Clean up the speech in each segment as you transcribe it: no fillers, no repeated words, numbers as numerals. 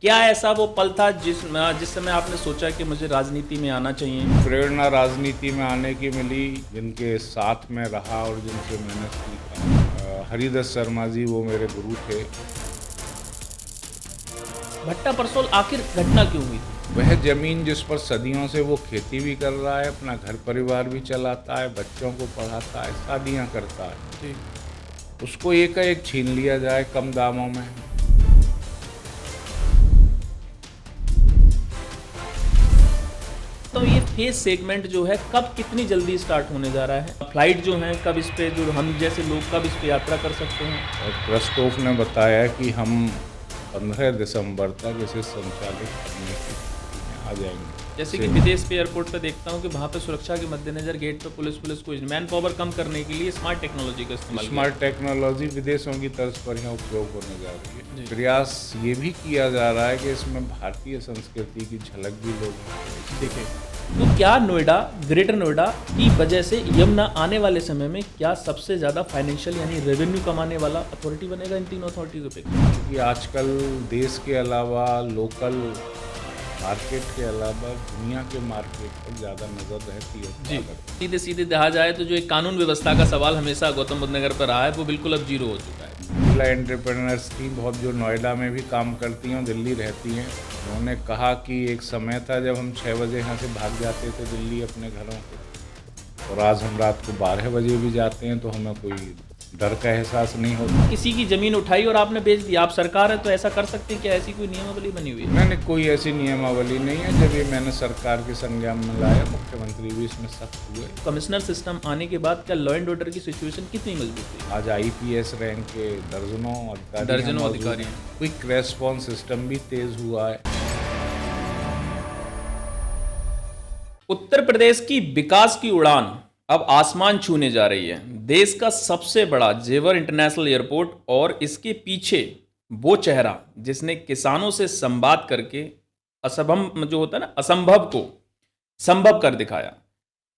क्या ऐसा वो पल था जिस समय आपने सोचा कि मुझे राजनीति में आना चाहिए? प्रेरणा राजनीति में आने की मिली, जिनके साथ में रहा और जिनसे मैंने सीखा। हरिदत्त शर्मा जी वो मेरे गुरु थे। भट्टा परसोल आखिर घटना क्यों हुई थी? वह जमीन जिस पर सदियों से वो खेती भी कर रहा है, अपना घर परिवार भी चलाता है, बच्चों को पढ़ाता है, शादियां करता है, जी। उसको एकाएक छीन लिया जाए कम दामों में। तो ये फेस सेगमेंट जो है कब कितनी जल्दी स्टार्ट होने जा रहा है? फ्लाइट जो है कब इस पे जो हम जैसे लोग कब इस पे यात्रा कर सकते हैं? और क्रिस्टोफ ने बताया कि हम 15 दिसंबर तक इसे संचालित करने की स्थिति में आ जाएंगे। जैसे कि विदेश पे एयरपोर्ट पे देखता हूँ कि वहाँ पे सुरक्षा के मद्देनजर गेट पे पुलिस को मैन पावर कम करने के लिए स्मार्ट टेक्नोलॉजी का इस्तेमाल किया। स्मार्ट टेक्नोलॉजी विदेशों की तर्ज पर यहाँ उपयोग होने जा रही है। जी। प्रयास ये भी किया जा रहा है कि इसमें भारतीय संस्कृति की झलक भी लोग देखें तो क्या नोएडा, ग्रेटर नोएडा की वजह से यमुना आने वाले समय में क्या सबसे ज़्यादा फाइनेंशियल यानी रेवेन्यू कमाने वाला अथॉरिटी बनेगा इन तीनों अथॉरिटीज़ पे? क्योंकि आजकल देश के अलावा लोकल मार्केट के अलावा दुनिया के मार्केट पर ज़्यादा नज़र रहती है। जी, सीधे सीधे कहा जाए तो जो एक कानून व्यवस्था का सवाल हमेशा गौतम बुद्ध नगर पर रहा है वो बिल्कुल अब जीरो हो चुका है। महिला एंटरप्रेन्योर्स थी बहुत, जो नोएडा में भी काम करती हैं, दिल्ली रहती हैं। उन्होंने कहा कि एक समय था जब हम 6 बजे यहाँ से भाग जाते थे दिल्ली अपने घरों को, और आज हम रात को 12 बजे भी जाते हैं तो हमें कोई डर का एहसास नहीं होता। किसी की जमीन उठाई और आपने बेच दी, आप सरकार है तो ऐसा कर सकते हैं? क्या ऐसी कोई नियमावली बनी हुई है? मैंने कोई ऐसी नियमावली नहीं है। जब ये मैंने सरकार के संज्ञान में लाया, मुख्यमंत्री भी इसमें सख्त हुए। कमिश्नर सिस्टम आने के बाद क्या लॉ एंड ऑर्डर की सिचुएशन कितनी मजबूत हुई? आज IPS रैंक के दर्जनों अधिकारी हैं। क्विक रेस्पॉन्स सिस्टम भी तेज हुआ है। उत्तर प्रदेश की विकास की उड़ान अब आसमान छूने जा रही है। देश का सबसे बड़ा जेवर इंटरनेशनल एयरपोर्ट और इसके पीछे वो चेहरा जिसने किसानों से संवाद करके असंभव जो होता है ना, असंभव को संभव कर दिखाया।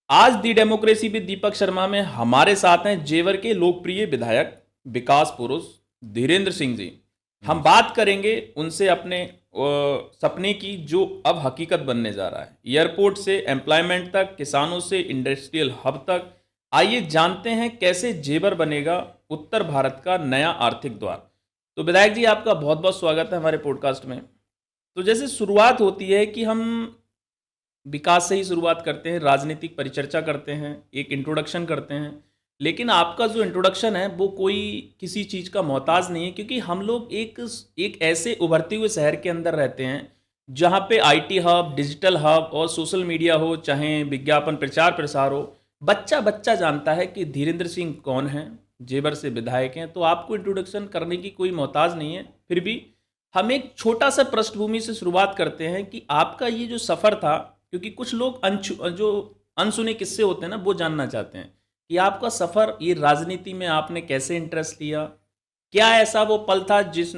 आज दी डेमोक्रेसी विद दीपक शर्मा में हमारे साथ हैं जेवर के लोकप्रिय विधायक विकास पुरुष धीरेन्द्र सिंह जी। हम बात करेंगे उनसे अपने सपने की जो अब हकीकत बनने जा रहा है, एयरपोर्ट से एम्प्लॉयमेंट तक, किसानों से इंडस्ट्रियल हब तक। आइए जानते हैं कैसे जेवर बनेगा उत्तर भारत का नया आर्थिक द्वार। तो विधायक जी, आपका बहुत बहुत स्वागत है हमारे पॉडकास्ट में। तो जैसे शुरुआत होती है कि हम विकास से ही शुरुआत करते हैं, राजनीतिक परिचर्चा करते हैं, एक इंट्रोडक्शन करते हैं, लेकिन आपका जो इंट्रोडक्शन है वो कोई किसी चीज़ का मोहताज नहीं है, क्योंकि हम लोग एक ऐसे उभरते हुए शहर के अंदर रहते हैं जहाँ पे IT हब, डिजिटल हब और सोशल मीडिया हो, चाहे विज्ञापन प्रचार प्रसार हो, बच्चा बच्चा जानता है कि धीरेन्द्र सिंह कौन है, जेवर से विधायक हैं। तो आपको इंट्रोडक्शन करने की कोई मोहताज नहीं है। फिर भी हम एक छोटा सा पृष्ठभूमि से शुरुआत करते हैं कि आपका ये जो सफ़र था, क्योंकि कुछ लोग जो अनसुने किस्से होते हैं ना, वो जानना चाहते हैं कि आपका सफ़र ये राजनीति में आपने कैसे इंटरेस्ट लिया। क्या ऐसा वो पल था जिस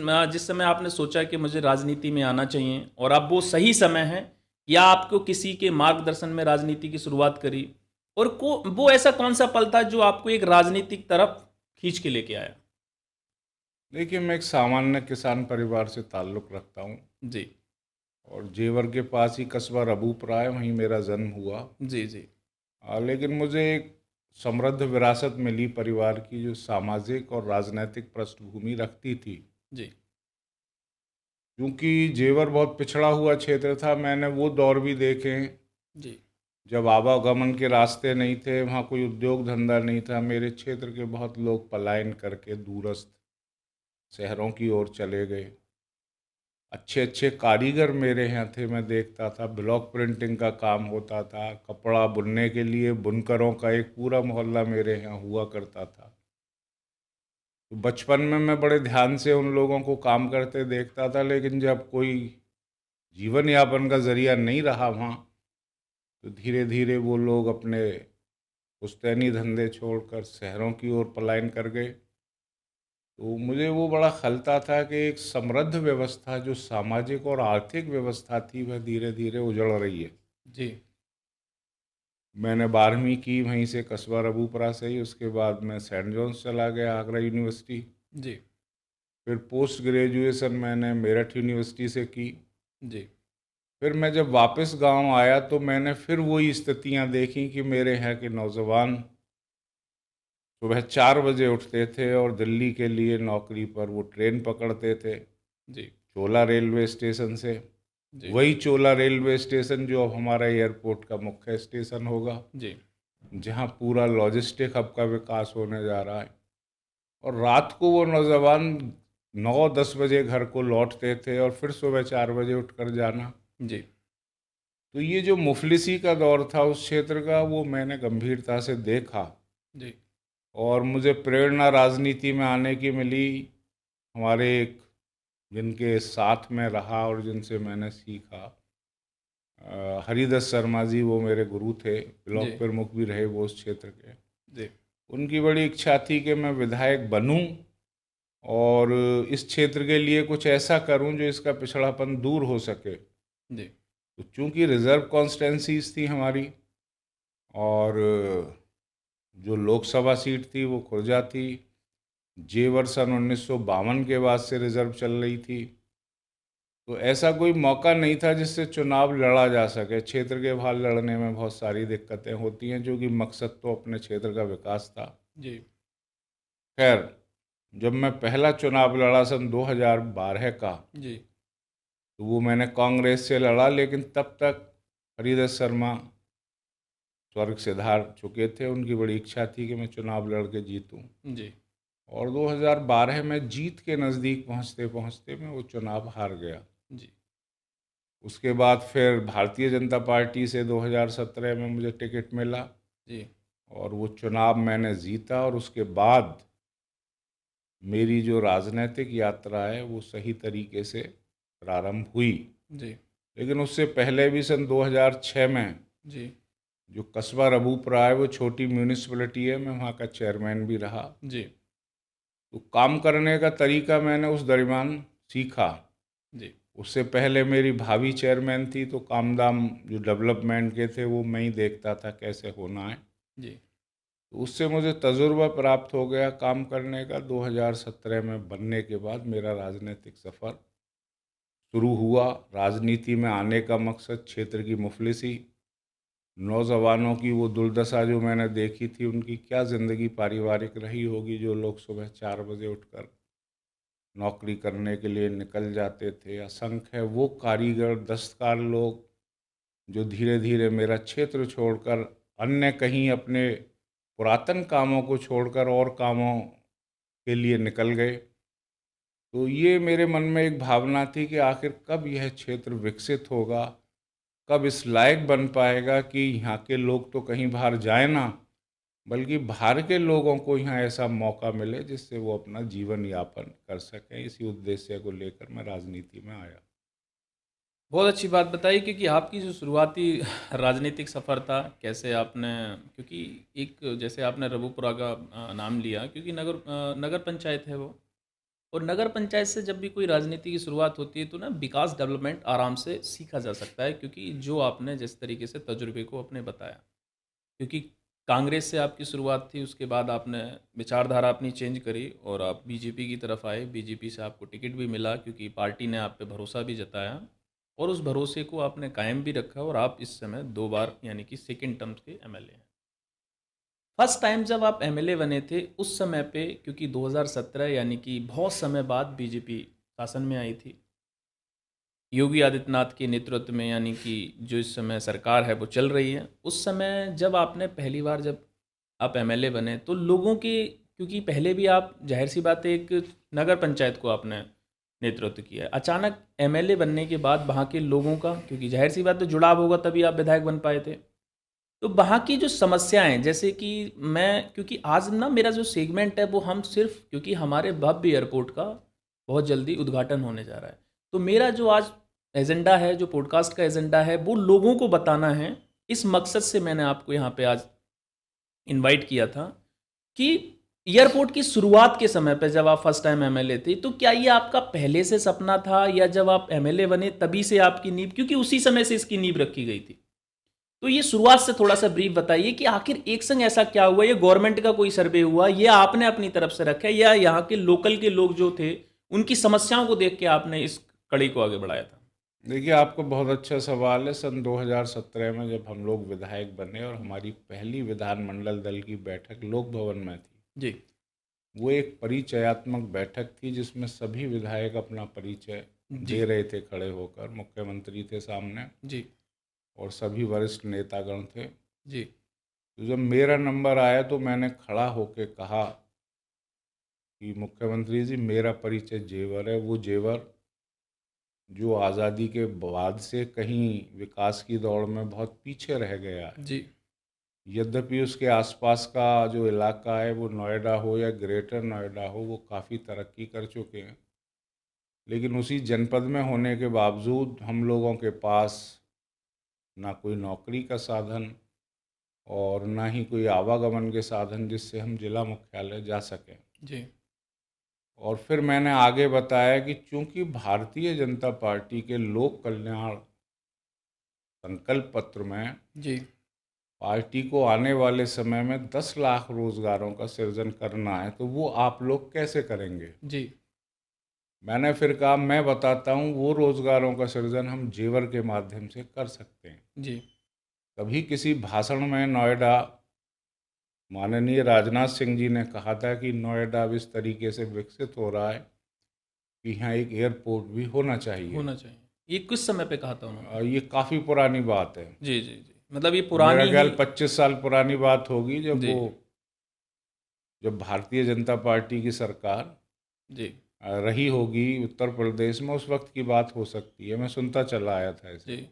समय आपने सोचा कि मुझे राजनीति में आना चाहिए और अब वो सही समय है, या आपको किसी के मार्गदर्शन में राजनीति की शुरुआत करी? और वो ऐसा कौन सा पल था जो आपको एक राजनीतिक तरफ खींच के लेके आया? देखिए, मैं एक सामान्य किसान परिवार से ताल्लुक़ रखता हूँ जी और जेवर के पास ही कस्बा रबूपुरा है, वहीं मेरा जन्म हुआ। जी जी। लेकिन मुझे एक समृद्ध विरासत मिली परिवार की, जो सामाजिक और राजनैतिक पृष्ठभूमि रखती थी। जी क्योंकि जेवर बहुत पिछड़ा हुआ क्षेत्र था, मैंने वो दौर भी देखे हैं जी। जब आवागमन के रास्ते नहीं थे, वहाँ कोई उद्योग धंधा नहीं था। मेरे क्षेत्र के बहुत लोग पलायन करके दूरस्थ शहरों की ओर चले गए। अच्छे अच्छे कारीगर मेरे यहाँ थे, मैं देखता था, ब्लॉक प्रिंटिंग का काम होता था, कपड़ा बुनने के लिए बुनकरों का एक पूरा मोहल्ला मेरे यहाँ हुआ करता था। तो बचपन में मैं बड़े ध्यान से उन लोगों को काम करते देखता था, लेकिन जब कोई जीवन यापन का जरिया नहीं रहा वहाँ, तो धीरे धीरे वो लोग अपने पुश्तैनी धंधे छोड़कर शहरों की ओर पलायन कर गए। तो मुझे वो बड़ा खलता था कि एक समृद्ध व्यवस्था जो सामाजिक और आर्थिक व्यवस्था थी, वह धीरे धीरे उजड़ रही है। जी मैंने 12वीं की वहीं से, कस्बा रबूपुरा से ही। उसके बाद मैं सेंट जॉन्स चला गया, आगरा यूनिवर्सिटी। जी। फिर पोस्ट ग्रेजुएशन मैंने मेरठ यूनिवर्सिटी से की। जी। फिर मैं जब वापस गांव आया तो मैंने फिर वही स्थितियां देखी कि मेरे यहाँ के नौजवान सुबह 4 बजे उठते थे और दिल्ली के लिए नौकरी पर वो ट्रेन पकड़ते थे जी। चोला रेलवे स्टेशन से। जी। वही चोला रेलवे स्टेशन जो अब हमारा एयरपोर्ट का मुख्य स्टेशन होगा, जी। जहाँ पूरा लॉजिस्टिक हब का विकास होने जा रहा है। और रात को वो नौजवान 9-10 बजे घर को लौटते थे और फिर सुबह 4 बजे उठकर जाना। जी। तो ये जो मुफलिसी का दौर था उस क्षेत्र का, वो मैंने गंभीरता से देखा जी। और मुझे प्रेरणा राजनीति में आने की मिली। हमारे एक जिनके साथ में रहा और जिनसे मैंने सीखा, हरिदत्त शर्मा जी, वो मेरे गुरु थे, ब्लॉक जी। प्रमुख भी रहे वो उस क्षेत्र के। जी। उनकी बड़ी इच्छा थी कि मैं विधायक बनूं और इस क्षेत्र के लिए कुछ ऐसा करूं जो इसका पिछड़ापन दूर हो सके। जी। तो चूंकि रिजर्व कॉन्स्टिट्यूंसीज थी हमारी और जो लोकसभा सीट थी वो खुर्जा थी, जेवर सन 1952 के बाद से रिजर्व चल रही थी, तो ऐसा कोई मौका नहीं था जिससे चुनाव लड़ा जा सके। क्षेत्र के बाहर लड़ने में बहुत सारी दिक्कतें होती हैं, जो कि मकसद तो अपने क्षेत्र का विकास था। जी। खैर, जब मैं पहला चुनाव लड़ा सन 2012 का, जी। तो वो मैंने कांग्रेस से लड़ा, लेकिन तब तक हरिदत्त शर्मा स्वर्ग से धार चुके थे। उनकी बड़ी इच्छा थी कि मैं चुनाव लड़ के जीतूं जी। और 2012 में जीत के नज़दीक पहुंचते पहुंचते मैं वो चुनाव हार गया। जी। उसके बाद फिर भारतीय जनता पार्टी से 2017 में मुझे टिकट मिला जी। और वो चुनाव मैंने जीता और उसके बाद मेरी जो राजनीतिक यात्रा है वो सही तरीके से प्रारंभ हुई। जी। लेकिन उससे पहले भी सन 2006 में जी। जो कस्बा रबूपुरा है वो छोटी म्यूनिसिपैलिटी है, मैं वहाँ का चेयरमैन भी रहा। जी। तो काम करने का तरीका मैंने उस दरमियान सीखा। जी। उससे पहले मेरी भाभी चेयरमैन थी, तो काम दाम जो डेवलपमेंट के थे वो मैं ही देखता था कैसे होना है। जी। तो उससे मुझे तजुर्बा प्राप्त हो गया काम करने का। 2017 में बनने के बाद मेरा राजनीतिक सफ़र शुरू हुआ। राजनीति में आने का मकसद क्षेत्र की मुफलिसी, नौजवानों की वो दुर्दशा जो मैंने देखी थी, उनकी क्या ज़िंदगी पारिवारिक रही होगी, जो लोग सुबह 4 बजे उठकर नौकरी करने के लिए निकल जाते थे। असंख्य वो कारीगर, दस्तकार लोग जो धीरे धीरे मेरा क्षेत्र छोड़कर अन्य कहीं अपने पुरातन कामों को छोड़कर और कामों के लिए निकल गए। तो ये मेरे मन में एक भावना थी कि आखिर कब यह क्षेत्र विकसित होगा, कब इस लायक बन पाएगा कि यहाँ के लोग तो कहीं बाहर जाए ना, बल्कि बाहर के लोगों को यहाँ ऐसा मौका मिले जिससे वो अपना जीवन यापन कर सकें। इसी उद्देश्य को लेकर मैं राजनीति में आया। बहुत अच्छी बात बताई, क्योंकि आपकी जो शुरुआती राजनीतिक सफ़र था, कैसे आपने, क्योंकि एक जैसे आपने रबूपुरा का नाम लिया, क्योंकि नगर पंचायत है वो, और नगर पंचायत से जब भी कोई राजनीति की शुरुआत होती है तो ना विकास डेवलपमेंट आराम से सीखा जा सकता है, क्योंकि जो आपने जिस तरीके से तजुर्बे को अपने बताया, क्योंकि कांग्रेस से आपकी शुरुआत थी, उसके बाद आपने विचारधारा अपनी चेंज करी और आप बीजेपी की तरफ आए। बीजेपी से आपको टिकट भी मिला, क्योंकि पार्टी ने आप पे भरोसा भी जताया और उस भरोसे को आपने कायम भी रखा, और आप इस समय 2 बार यानी कि सेकंड टर्म्स के एमएलए हैं। फर्स्ट टाइम जब आप एमएलए बने थे उस समय पे, क्योंकि 2017 यानी कि बहुत समय बाद बीजेपी शासन में आई थी, योगी आदित्यनाथ के नेतृत्व में, यानी कि जो इस समय सरकार है वो चल रही है। उस समय जब आपने पहली बार जब आप एमएलए बने तो लोगों के, क्योंकि पहले भी आप, जाहिर सी बात है, एक नगर पंचायत को आपने नेतृत्व किया है, अचानक एमएलए बनने के बाद वहाँ के लोगों का, क्योंकि जाहिर सी बात है जुड़ाव होगा तभी आप विधायक बन पाए थे, तो वहाँ की जो समस्याएं, जैसे कि मैं, क्योंकि आज ना मेरा जो सेगमेंट है वो हम सिर्फ, क्योंकि हमारे भव्य एयरपोर्ट का बहुत जल्दी उद्घाटन होने जा रहा है, तो मेरा जो आज एजेंडा है, जो पॉडकास्ट का एजेंडा है, वो लोगों को बताना है। इस मकसद से मैंने आपको यहाँ पे आज इनवाइट किया था कि एयरपोर्ट की शुरुआत के समय पे जब आप फर्स्ट टाइम एमएलए थे, तो क्या ये आपका पहले से सपना था या जब आप एमएलए बने तभी से आपकी नींव, क्योंकि उसी समय से इसकी नींव रखी गई थी, तो ये शुरुआत से थोड़ा सा ब्रीफ बताइए कि आखिर एक संग ऐसा क्या हुआ, ये गवर्नमेंट का कोई सर्वे हुआ, ये आपने अपनी तरफ से रखा, या यहाँ के लोकल के लोग जो थे उनकी समस्याओं को देख के आपने इस कड़ी को आगे बढ़ाया था? देखिए, आपको बहुत अच्छा सवाल है। सन 2017 में जब हम लोग विधायक बने और हमारी पहली विधानमंडल दल की बैठक लोक भवन में थी, जी। वो एक परिचयात्मक बैठक थी जिसमें सभी विधायक अपना परिचय जी। दे रहे थे खड़े होकर। मुख्यमंत्री थे सामने जी। और सभी वरिष्ठ नेतागण थे। जी। तो जब मेरा नंबर आया तो मैंने खड़ा होकर कहा कि मुख्यमंत्री जी, मेरा परिचय जेवर है, वो जेवर जो आज़ादी के बाद से कहीं विकास की दौड़ में बहुत पीछे रह गया है। जी। यद्यपि उसके आसपास का जो इलाका है, वो नोएडा हो या ग्रेटर नोएडा हो, वो काफ़ी तरक्की कर चुके हैं, लेकिन उसी जनपद में होने के बावजूद हम लोगों के पास ना कोई नौकरी का साधन और ना ही कोई आवागमन के साधन जिससे हम जिला मुख्यालय जा सकें। जी। और फिर मैंने आगे बताया कि चूंकि भारतीय जनता पार्टी के लोक कल्याण संकल्प पत्र में जी। पार्टी को आने वाले समय में 10 लाख रोजगारों का सृजन करना है, तो वो आप लोग कैसे करेंगे। जी। मैंने फिर कहा, मैं बताता हूँ, वो रोजगारों का सृजन हम जेवर के माध्यम से कर सकते हैं। जी। कभी किसी भाषण में नोएडा माननीय राजनाथ सिंह जी ने कहा था कि नोएडा अब इस तरीके से विकसित हो रहा है कि यहाँ एक एयरपोर्ट भी होना चाहिए। होना चाहिए। ये किस समय पे कहा था उन्होंने? ये काफ़ी पुरानी बात है। जी। जी। जी। मतलब ये मेरा पुरानी ख्याल ही। 25 साल पुरानी बात होगी, जी। जब भारतीय जनता पार्टी की सरकार जी। रही होगी उत्तर प्रदेश में, उस वक्त की बात हो सकती है। मैं सुनता चला आया था जी। इसे।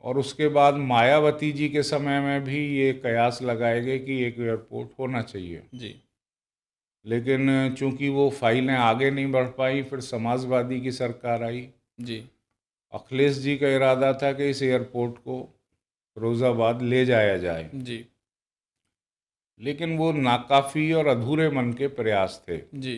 और उसके बाद मायावती जी के समय में भी ये कयास लगाए गए कि एक एयरपोर्ट होना चाहिए, जी। लेकिन चूंकि वो फाइलें आगे नहीं बढ़ पाई, फिर समाजवादी की सरकार आई। जी। अखिलेश जी का इरादा था कि इस एयरपोर्ट को फिरोजाबाद ले जाया जाए, जी। लेकिन वो नाकाफ़ी और अधूरे मन के प्रयास थे। जी।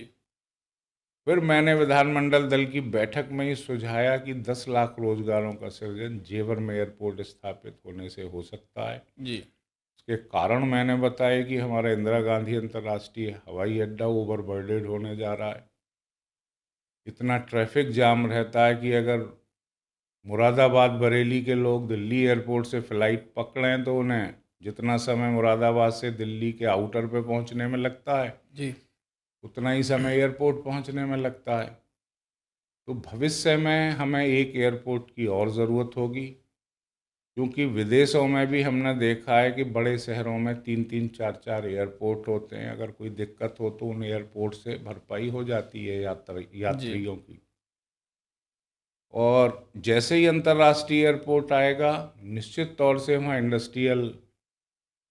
फिर मैंने विधानमंडल दल की बैठक में ही सुझाया कि 10 लाख रोजगारों का सृजन जेवर में एयरपोर्ट स्थापित होने से हो सकता है। जी। इसके कारण मैंने बताया कि हमारा इंदिरा गांधी अंतर्राष्ट्रीय हवाई अड्डा ओवरबर्डेड होने जा रहा है। इतना ट्रैफिक जाम रहता है कि अगर मुरादाबाद बरेली के लोग दिल्ली एयरपोर्ट से फ़्लाइट पकड़ें तो उन्हें जितना समय मुरादाबाद से दिल्ली के आउटर पे पहुंचने में लगता है, जी। उतना ही समय एयरपोर्ट पहुंचने में लगता है। तो भविष्य में हमें एक एयरपोर्ट की और ज़रूरत होगी, क्योंकि विदेशों में भी हमने देखा है कि बड़े शहरों में 3-3, 4-4 एयरपोर्ट होते हैं। अगर कोई दिक्कत हो तो उन एयरपोर्ट से भरपाई हो जाती है जी। यात्रियों की। और जैसे ही अंतर्राष्ट्रीय एयरपोर्ट आएगा, निश्चित तौर से वहाँ इंडस्ट्रियल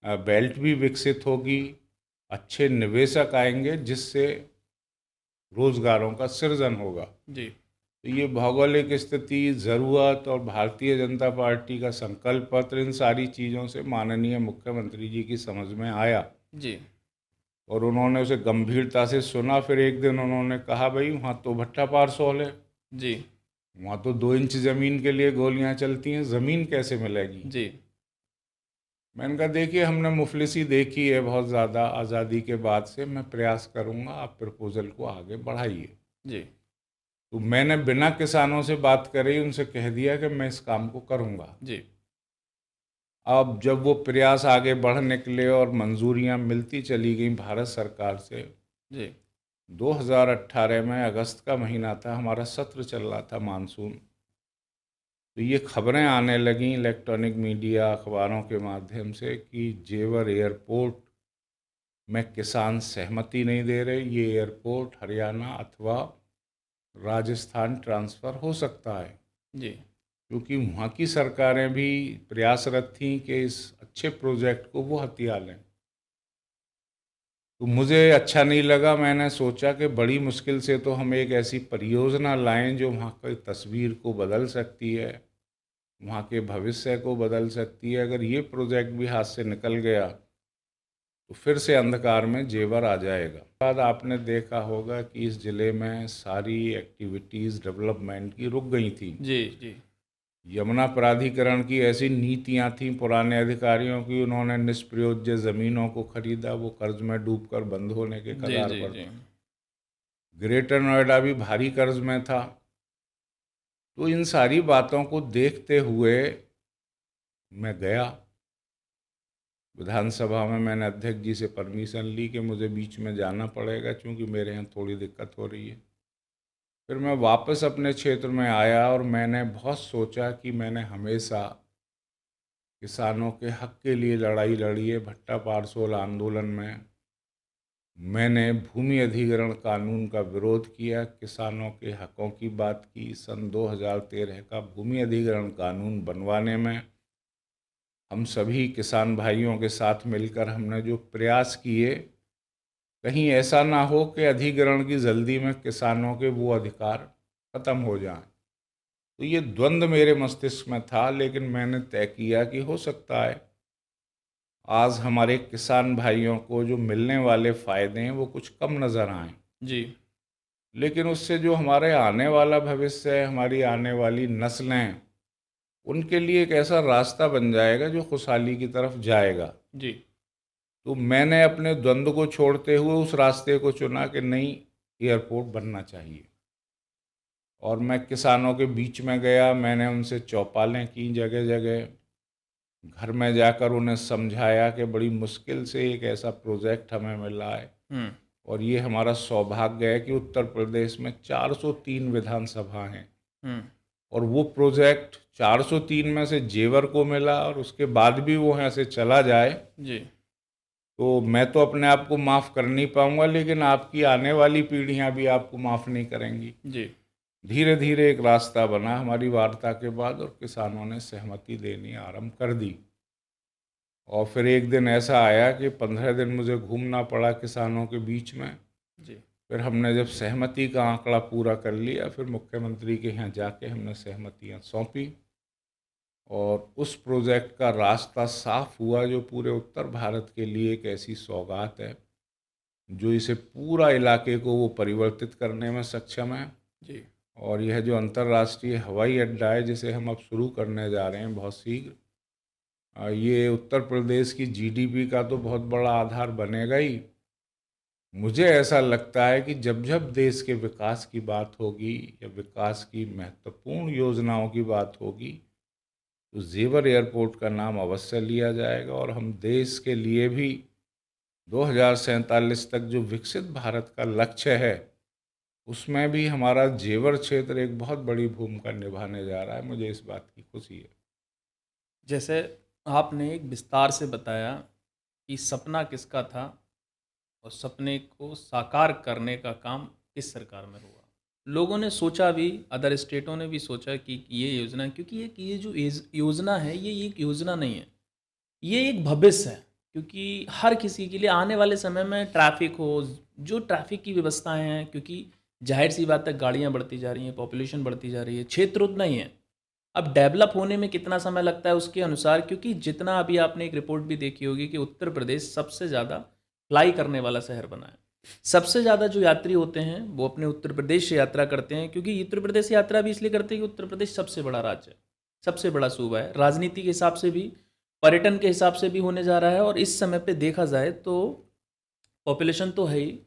बेल्ट भी विकसित होगी, अच्छे निवेशक आएंगे, जिससे रोजगारों का सृजन होगा। जी। तो ये भौगोलिक स्थिति, ज़रूरत और भारतीय जनता पार्टी का संकल्प पत्र, इन सारी चीज़ों से माननीय मुख्यमंत्री जी की समझ में आया जी। और उन्होंने उसे गंभीरता से सुना। फिर एक दिन उन्होंने कहा, भाई वहाँ तो भट्टा पारसोल है, जी। वहाँ तो 2 इंच ज़मीन के लिए गोलियाँ चलती हैं, ज़मीन कैसे मिलेगी। जी। मैंने कहा, देखिए, हमने मुफलिसी देखी है बहुत ज़्यादा आज़ादी के बाद से, मैं प्रयास करूँगा, आप प्रपोज़ल को आगे बढ़ाइए। जी। तो मैंने बिना किसानों से बात करे ही उनसे कह दिया कि मैं इस काम को करूँगा। जी। अब जब वो प्रयास आगे बढ़ निकले और मंजूरियां मिलती चली गई भारत सरकार से, जी। 2018 में अगस्त का महीना था, हमारा सत्र चल रहा था मानसून, तो ये खबरें आने लगीं इलेक्ट्रॉनिक मीडिया अखबारों के माध्यम से कि जेवर एयरपोर्ट में किसान सहमति नहीं दे रहे, ये एयरपोर्ट हरियाणा अथवा राजस्थान ट्रांसफ़र हो सकता है। जी। क्योंकि वहाँ की सरकारें भी प्रयासरत थीं कि इस अच्छे प्रोजेक्ट को वो हथिया लें। तो मुझे अच्छा नहीं लगा। मैंने सोचा कि बड़ी मुश्किल से तो हम एक ऐसी परियोजना लाएं जो वहाँ की तस्वीर को बदल सकती है, वहाँ के भविष्य को बदल सकती है। अगर ये प्रोजेक्ट भी हाथ से निकल गया तो फिर से अंधकार में जेवर आ जाएगा। बाद आपने देखा होगा कि इस ज़िले में सारी एक्टिविटीज़ डेवलपमेंट की रुक गई थी। जी। जी। यमुना प्राधिकरण की ऐसी नीतियां थीं पुराने अधिकारियों की, उन्होंने निष्प्रयोज्य ज़मीनों को खरीदा, वो कर्ज में डूबकर बंद होने के जी। कगार जी। पर जी। था। ग्रेटर नोएडा भी भारी कर्ज में था। तो इन सारी बातों को देखते हुए मैं गया विधानसभा में। मैंने अध्यक्ष जी से परमिशन ली कि मुझे बीच में जाना पड़ेगा क्योंकि मेरे यहाँ थोड़ी दिक्कत हो रही है। फिर मैं वापस अपने क्षेत्र में आया और मैंने बहुत सोचा कि मैंने हमेशा किसानों के हक के लिए लड़ाई लड़ी है। भट्टा पारसोल आंदोलन में मैंने भूमि अधिग्रहण कानून का विरोध किया, किसानों के हकों की बात की। सन 2013 का भूमि अधिग्रहण कानून बनवाने में हम सभी किसान भाइयों के साथ मिलकर हमने जो प्रयास किए, कहीं ऐसा ना हो कि अधिग्रहण की जल्दी में किसानों के वो अधिकार खत्म हो जाएं। तो ये द्वंद्व मेरे मस्तिष्क में था, लेकिन मैंने तय किया कि हो सकता है आज हमारे किसान भाइयों को जो मिलने वाले फ़ायदे हैं वो कुछ कम नज़र आएं, जी। लेकिन उससे जो हमारे आने वाला भविष्य है, हमारी आने वाली नस्लें, उनके लिए एक ऐसा रास्ता बन जाएगा जो खुशहाली की तरफ जाएगा। जी। तो मैंने अपने द्वंद्व को छोड़ते हुए उस रास्ते को चुना कि नई एयरपोर्ट बनना चाहिए। और मैं किसानों के बीच में गया, मैंने उनसे चौपालें की जगह जगह, घर में जाकर उन्हें समझाया कि बड़ी मुश्किल से एक ऐसा प्रोजेक्ट हमें मिला है हम्म। और ये हमारा सौभाग्य है कि उत्तर प्रदेश में 403 विधानसभा हैं हम्म। और वो प्रोजेक्ट 403 में से जेवर को मिला और उसके बाद भी वो यहाँ से चला जाए जी। तो मैं तो अपने आप को माफ़ कर नहीं पाऊंगा, लेकिन आपकी आने वाली पीढ़ियां भी आपको माफ़ नहीं करेंगी। जी। धीरे धीरे एक रास्ता बना हमारी वार्ता के बाद और किसानों ने सहमति देनी आरंभ कर दी। और फिर एक दिन ऐसा आया कि 15 दिन मुझे घूमना पड़ा किसानों के बीच में। जी। फिर हमने जब सहमति का आंकड़ा पूरा कर लिया, फिर मुख्यमंत्री के यहाँ जाके हमने सहमतियाँ सौंपी और उस प्रोजेक्ट का रास्ता साफ हुआ, जो पूरे उत्तर भारत के लिए एक ऐसी सौगात है जो इसे पूरा इलाके को वो परिवर्तित करने में सक्षम है। जी। और यह जो अंतर्राष्ट्रीय हवाई अड्डा है जिसे हम अब शुरू करने जा रहे हैं बहुत शीघ्र, ये उत्तर प्रदेश की जीडीपी का तो बहुत बड़ा आधार बनेगा ही। मुझे ऐसा लगता है कि जब जब देश के विकास की बात होगी या विकास की महत्वपूर्ण योजनाओं की बात होगी तो जेवर एयरपोर्ट का नाम अवश्य लिया जाएगा और हम देश के लिए भी 2047 तक जो विकसित भारत का लक्ष्य है उसमें भी हमारा जेवर क्षेत्र एक बहुत बड़ी भूमिका निभाने जा रहा है। मुझे इस बात की खुशी है। जैसे आपने एक विस्तार से बताया कि सपना किसका था और सपने को साकार करने का काम किस सरकार में हुआ। लोगों ने सोचा भी, अदर स्टेटों ने भी सोचा कि ये योजना, क्योंकि ये जो योजना है ये एक योजना नहीं है, ये एक भविष्य है। क्योंकि हर किसी के लिए आने वाले समय में ट्रैफिक हो, जो ट्रैफिक की व्यवस्थाएं हैं, क्योंकि जाहिर सी बात है गाड़ियाँ बढ़ती जा रही हैं, पॉपुलेशन बढ़ती जा रही है, क्षेत्र उतना ही है। अब डेवलप होने में कितना समय लगता है उसके अनुसार, क्योंकि जितना अभी आपने एक रिपोर्ट भी देखी होगी कि उत्तर प्रदेश सबसे ज़्यादा फ्लाई करने वाला शहर बना है। सबसे ज़्यादा जो यात्री होते हैं वो अपने उत्तर प्रदेश से यात्रा करते हैं, क्योंकि उत्तर प्रदेश से यात्रा भी इसलिए करते हैं कि उत्तर प्रदेश सबसे बड़ा राज्य है, सबसे बड़ा सूबा है, राजनीति के हिसाब से भी, पर्यटन के हिसाब से भी होने जा रहा है। और इस समय पे देखा जाए तो पॉपुलेशन तो है ही,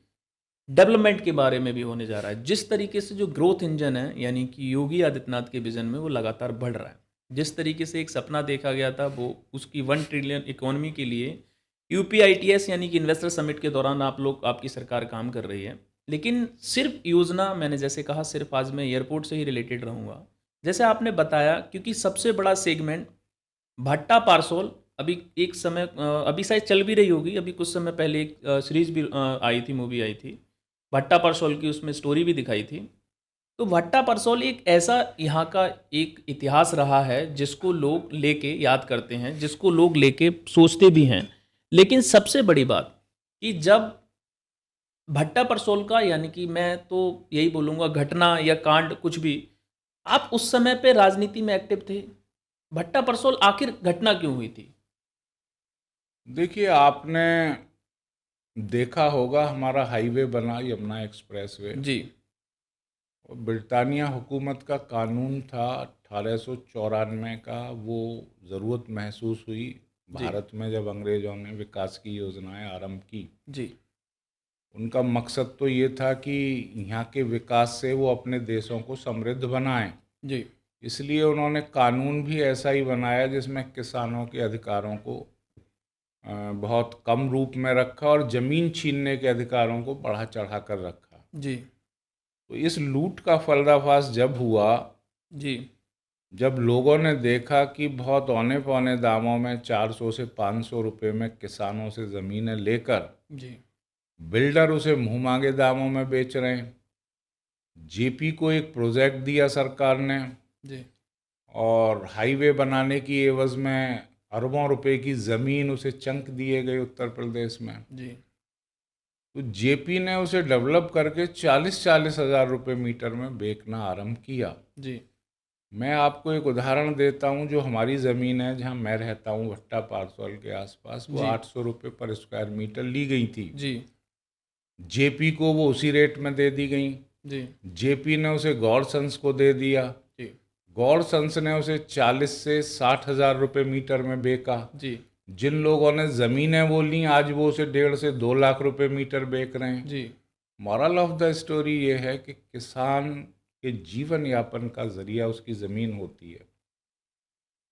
डेवलपमेंट के बारे में भी होने जा रहा है। जिस तरीके से जो ग्रोथ इंजन है यानी कि योगी आदित्यनाथ के विजन में वो लगातार बढ़ रहा है। जिस तरीके से एक सपना देखा गया था वो उसकी 1 ट्रिलियन इकोनॉमी के लिए यूपीआईटीएस यानी कि इन्वेस्टर समिट के दौरान आपकी सरकार काम कर रही है। लेकिन सिर्फ योजना, मैंने जैसे कहा, सिर्फ आज मैं एयरपोर्ट से ही रिलेटेड रहूँगा। जैसे आपने बताया, क्योंकि सबसे बड़ा सेगमेंट भट्टा पारसोल अभी एक समय अभी शायद चल भी रही होगी, अभी कुछ समय पहले एक सीरीज भी आई थी, मूवी आई थी भट्टा परसोल की, उसमें स्टोरी भी दिखाई थी। तो भट्टा परसोल एक ऐसा यहाँ का एक इतिहास रहा है जिसको लोग लेके याद करते हैं, जिसको लोग लेके सोचते भी हैं। लेकिन सबसे बड़ी बात कि जब भट्टा परसोल का, यानी कि मैं तो यही बोलूँगा, घटना या कांड कुछ भी, आप उस समय पे राजनीति में एक्टिव थे, भट्टा परसोल आखिर घटना क्यों हुई थी? देखिए, आपने देखा होगा हमारा हाईवे बना, यमुना एक्सप्रेसवे, जी। और ब्रिटानिया हुकूमत का कानून था 1894 का। वो ज़रूरत महसूस हुई जी। भारत में जब अंग्रेज़ों ने विकास की योजनाएं आरंभ की। जी। उनका मकसद तो ये था कि यहाँ के विकास से वो अपने देशों को समृद्ध बनाएं। जी इसलिए उन्होंने कानून भी ऐसा ही बनाया जिसमें किसानों के अधिकारों को बहुत कम रूप में रखा और ज़मीन छीनने के अधिकारों को बढ़ा चढ़ा कर रखा। जी तो इस लूट का पर्दाफाश जब हुआ, जी जब लोगों ने देखा कि बहुत औने पौने दामों में 400 से 500 रुपये में किसानों से ज़मीनें लेकर जी बिल्डर उसे मुंह मांगे दामों में बेच रहे हैं। जेपी को एक प्रोजेक्ट दिया सरकार ने जी और हाईवे बनाने की एवज में अरबों रुपए की ज़मीन उसे चंक दिए गए उत्तर प्रदेश में। जी तो जेपी ने उसे डेवलप करके 40-40 हज़ार रुपये मीटर में बेचना आरंभ किया। जी मैं आपको एक उदाहरण देता हूँ। जो हमारी ज़मीन है जहाँ मैं रहता हूँ भट्टा पारसौल के आसपास, वो जी 800 रुपये पर स्क्वायर मीटर ली गई थी। जी जेपी को वो उसी रेट में दे दी गई। जी जेपी ने उसे गॉडसंस को दे दिया। जी गॉडसंस ने उसे 40 से 60 हज़ार रुपये मीटर में बेचा। जी जिन लोगों ने ज़मीनें वो ली आज वो उसे 1.5 से 2 लाख रुपए मीटर बेच रहे हैं। जी मॉरल ऑफ द स्टोरी ये है कि किसान के जीवन यापन का जरिया उसकी ज़मीन होती है।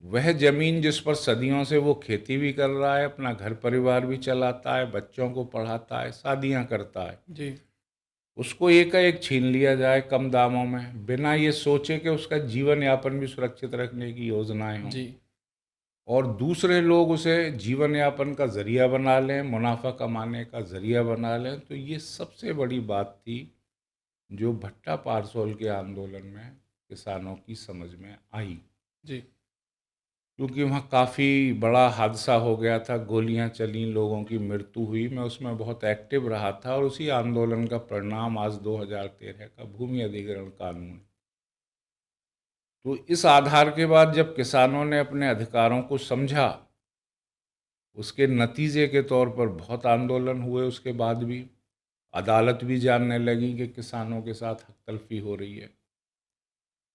वह ज़मीन जिस पर सदियों से वो खेती भी कर रहा है, अपना घर परिवार भी चलाता है, बच्चों को पढ़ाता है, शादियां करता है, जी उसको एकाएक छीन लिया जाए कम दामों में, बिना ये सोचे कि उसका जीवन यापन भी सुरक्षित रखने की योजनाएं हों, जी और दूसरे लोग उसे जीवन यापन का जरिया बना लें, मुनाफा कमाने का जरिया बना लें। तो ये सबसे बड़ी बात थी जो भट्टा पारसौल के आंदोलन में किसानों की समझ में आई। जी क्योंकि वहाँ काफ़ी बड़ा हादसा हो गया था, गोलियां चली, लोगों की मृत्यु हुई। मैं उसमें बहुत एक्टिव रहा था और उसी आंदोलन का परिणाम आज 2013 का भूमि अधिग्रहण कानून। तो इस आधार के बाद जब किसानों ने अपने अधिकारों को समझा, उसके नतीजे के तौर पर बहुत आंदोलन हुए। उसके बाद भी अदालत भी जानने लगी कि किसानों के साथ हक तलफी हो रही है।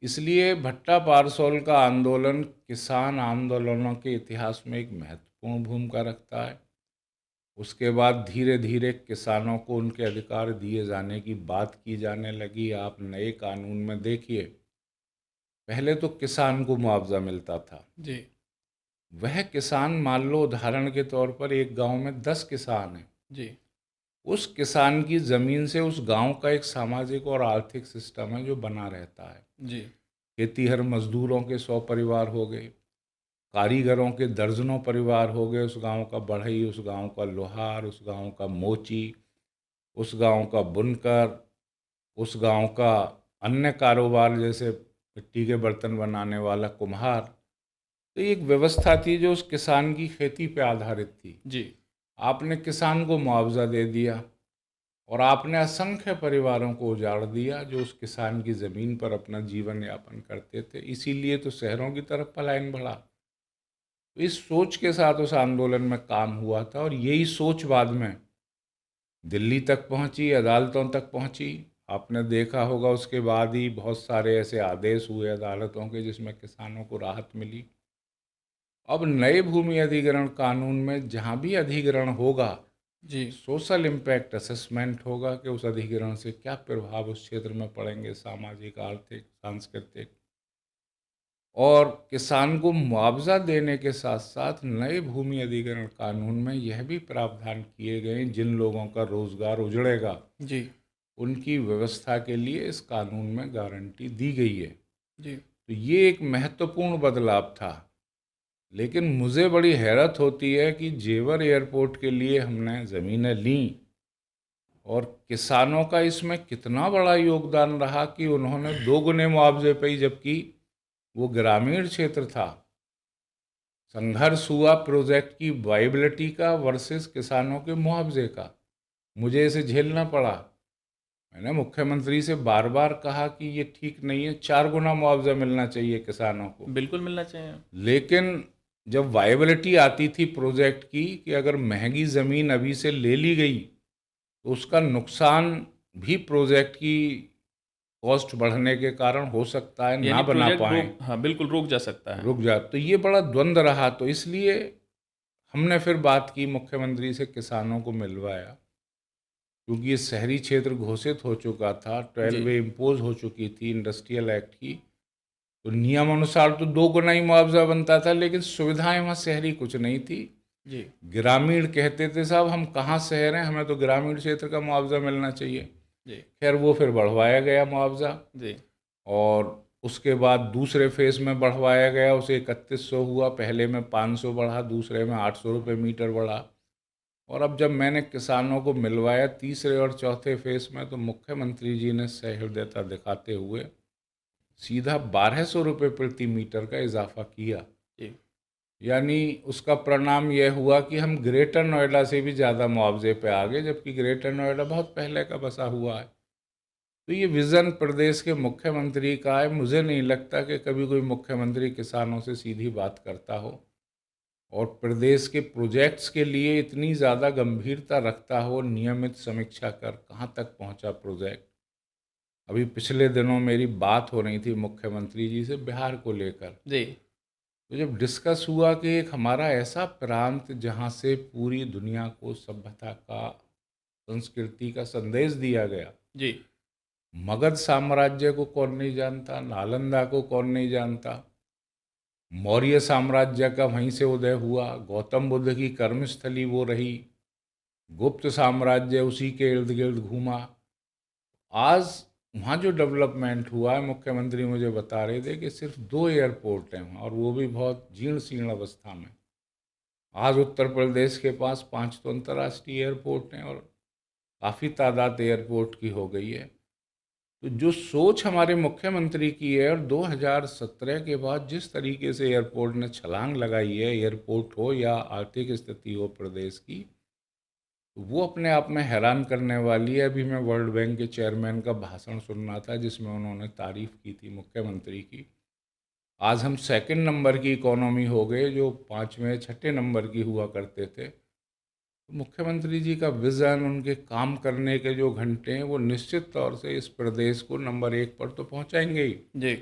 इसलिए भट्टा पारसौल का आंदोलन किसान आंदोलनों के इतिहास में एक महत्वपूर्ण भूमिका रखता है। उसके बाद धीरे धीरे किसानों को उनके अधिकार दिए जाने की बात की जाने लगी। आप नए कानून में देखिए, पहले तो किसान को मुआवजा मिलता था। जी वह किसान, मान लो उदाहरण के तौर पर एक गांव में 10 किसान हैं, जी उस किसान की ज़मीन से उस गांव का एक सामाजिक और आर्थिक सिस्टम है जो बना रहता है। जी खेतीहर मजदूरों के 100 परिवार हो गए, कारीगरों के दर्जनों परिवार हो गए, उस गांव का बढ़ई, उस गांव का लोहार, उस गांव का मोची, उस गांव का बुनकर, उस गांव का अन्य कारोबार जैसे मिट्टी के बर्तन बनाने वाला कुम्हार। तो ये एक व्यवस्था थी जो उस किसान की खेती पे आधारित थी। जी आपने किसान को मुआवजा दे दिया और आपने असंख्य परिवारों को उजाड़ दिया जो उस किसान की ज़मीन पर अपना जीवन यापन करते थे। इसीलिए तो शहरों की तरफ पलायन बढ़ा। तो इस सोच के साथ उस आंदोलन में काम हुआ था और यही सोच बाद में दिल्ली तक पहुंची, अदालतों तक पहुंची। आपने देखा होगा उसके बाद ही बहुत सारे ऐसे आदेश हुए अदालतों के जिसमें किसानों को राहत मिली। अब नए भूमि अधिग्रहण कानून में जहाँ भी अधिग्रहण होगा, जी सोशल इम्पैक्ट असेसमेंट होगा कि उस अधिग्रहण से क्या प्रभाव उस क्षेत्र में पड़ेंगे, सामाजिक, आर्थिक, सांस्कृतिक। और किसान को मुआवजा देने के साथ साथ नए भूमि अधिग्रहण कानून में यह भी प्रावधान किए गए हैं, जिन लोगों का रोजगार उजड़ेगा जी उनकी व्यवस्था के लिए इस कानून में गारंटी दी गई है। जी तो ये एक महत्वपूर्ण बदलाव था। लेकिन मुझे बड़ी हैरत होती है कि जेवर एयरपोर्ट के लिए हमने ज़मीनें लीं और किसानों का इसमें कितना बड़ा योगदान रहा कि उन्होंने 2 गुने मुआवजे पे ही, जबकि वो ग्रामीण क्षेत्र था। संघर्ष हुआ प्रोजेक्ट की वाइबिलिटी का वर्सेस किसानों के मुआवजे का। मुझे इसे झेलना पड़ा। मैंने मुख्यमंत्री से बार बार कहा कि ये ठीक नहीं है, 4 गुना मुआवजा मिलना चाहिए किसानों को। बिल्कुल मिलना चाहिए। लेकिन जब वाइबिलिटी आती थी प्रोजेक्ट की कि अगर महंगी ज़मीन अभी से ले ली गई तो उसका नुकसान भी प्रोजेक्ट की कॉस्ट बढ़ने के कारण हो सकता है, ना यानी बना प्रोजेक्ट पाएं, रोक, हाँ बिल्कुल रोक जा सकता है। रुक जा। तो ये बड़ा द्वंद्व रहा। तो इसलिए हमने फिर बात की मुख्यमंत्री से, किसानों को मिलवाया क्योंकि ये शहरी क्षेत्र घोषित हो चुका था, 12A इम्पोज हो चुकी थी इंडस्ट्रियल एक्ट की, तो नियम अनुसार तो 2 गुना ही मुआवजा बनता था, लेकिन सुविधाएं वहाँ शहरी कुछ नहीं थी। जी ग्रामीण कहते थे साहब हम कहाँ शहर हैं, हमें तो ग्रामीण क्षेत्र का मुआवजा मिलना चाहिए। जी खैर वो फिर बढ़वाया गया मुआवजा, जी और उसके बाद दूसरे फेज में बढ़वाया गया, उसे 3100 हुआ, पहले में 500 बढ़ा, दूसरे में 800 रुपये मीटर बढ़ा। और अब जब मैंने किसानों को मिलवाया तीसरे और चौथे फेज में, तो मुख्यमंत्री जी ने सहृदयता दिखाते हुए सीधा 1200 रुपये प्रति मीटर का इजाफा किया। जी यानी उसका परिणाम यह हुआ कि हम ग्रेटर नोएडा से भी ज़्यादा मुआवजे पे आ गए, जबकि ग्रेटर नोएडा बहुत पहले का बसा हुआ है। तो ये विज़न प्रदेश के मुख्यमंत्री का है। मुझे नहीं लगता कि कभी कोई मुख्यमंत्री किसानों से सीधी बात करता हो और प्रदेश के प्रोजेक्ट्स के लिए इतनी ज़्यादा गंभीरता रखता हो, नियमित समीक्षा कर कहाँ तक पहुँचा प्रोजेक्ट। अभी पिछले दिनों मेरी बात हो रही थी मुख्यमंत्री जी से बिहार को लेकर, जी तो जब डिस्कस हुआ कि एक हमारा ऐसा प्रांत जहाँ से पूरी दुनिया को सभ्यता का, संस्कृति का संदेश दिया गया। जी मगध साम्राज्य को कौन नहीं जानता, नालंदा को कौन नहीं जानता, मौर्य साम्राज्य का वहीं से उदय हुआ, गौतम बुद्ध की कर्मस्थली वो रही, गुप्त साम्राज्य उसी के इर्द गिर्द घूमा। आज वहाँ जो डेवलपमेंट हुआ है, मुख्यमंत्री मुझे बता रहे थे कि सिर्फ 2 एयरपोर्ट हैं वहाँ, और वो भी बहुत जीर्ण शीर्ण अवस्था में। आज उत्तर प्रदेश के पास 5 तो अंतर्राष्ट्रीय एयरपोर्ट हैं और काफ़ी तादाद एयरपोर्ट की हो गई है। तो जो सोच हमारे मुख्यमंत्री की है, और 2017 के बाद जिस तरीके से एयरपोर्ट ने छलांग लगाई है, एयरपोर्ट हो या आर्थिक स्थिति हो प्रदेश की, तो वो अपने आप में हैरान करने वाली है। अभी मैं वर्ल्ड बैंक के चेयरमैन का भाषण सुन रहा था जिसमें उन्होंने तारीफ की थी मुख्यमंत्री की। आज हम सेकंड नंबर की इकोनॉमी हो गए, जो 5वें 6ठे नंबर की हुआ करते थे। तो मुख्यमंत्री जी का विज़न, उनके काम करने के जो घंटे हैं, वो निश्चित तौर से इस प्रदेश को नंबर 1 पर तो पहुंचाएंगे ही। जी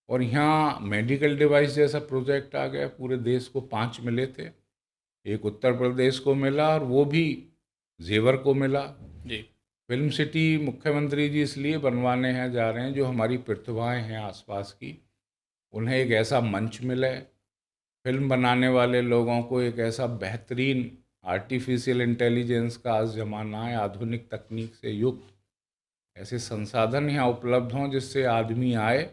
और यहाँ मेडिकल डिवाइस जैसा प्रोजेक्ट आ गया, पूरे देश को 5 मिले थे, एक उत्तर प्रदेश को मिला और वो भी जेवर को मिला। जी फिल्म सिटी मुख्यमंत्री जी इसलिए बनवाने हैं जा रहे हैं, जो हमारी प्रतिभाएं हैं आसपास की, उन्हें एक ऐसा मंच मिले, फिल्म बनाने वाले लोगों को एक ऐसा बेहतरीन, आर्टिफिशियल इंटेलिजेंस का आज ज़माना है, आधुनिक तकनीक से युक्त ऐसे संसाधन यहाँ उपलब्ध हों जिससे आदमी आए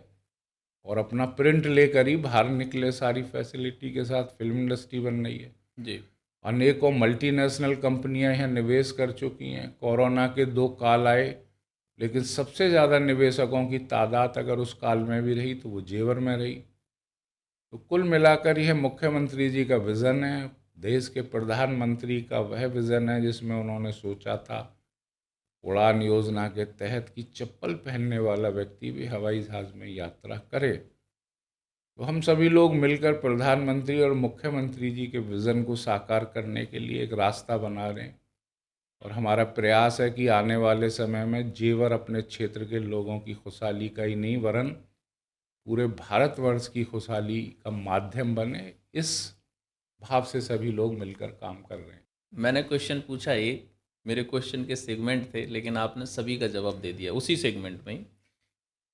और अपना प्रिंट लेकर ही बाहर निकले। सारी फैसिलिटी के साथ फिल्म इंडस्ट्री बन रही है। जी अनेकों मल्टीनेशनल कंपनियां यहाँ निवेश कर चुकी हैं। कोरोना के 2 काल आए, लेकिन सबसे ज़्यादा निवेशकों की तादाद अगर उस काल में भी रही तो वो जेवर में रही। तो कुल मिलाकर यह मुख्यमंत्री जी का विज़न है, देश के प्रधानमंत्री का वह विज़न है जिसमें उन्होंने सोचा था उड़ान योजना के तहत कि चप्पल पहनने वाला व्यक्ति भी हवाई जहाज़ में यात्रा करे। तो हम सभी लोग मिलकर प्रधानमंत्री और मुख्यमंत्री जी के विज़न को साकार करने के लिए एक रास्ता बना रहे हैं, और हमारा प्रयास है कि आने वाले समय में जेवर अपने क्षेत्र के लोगों की खुशहाली का ही नहीं, वरन पूरे भारतवर्ष की खुशहाली का माध्यम बने। इस भाव से सभी लोग मिलकर काम कर रहे हैं। मैंने क्वेश्चन पूछा एक, मेरे क्वेश्चन के सेगमेंट थे, लेकिन आपने सभी का जवाब दे दिया उसी सेगमेंट में ही,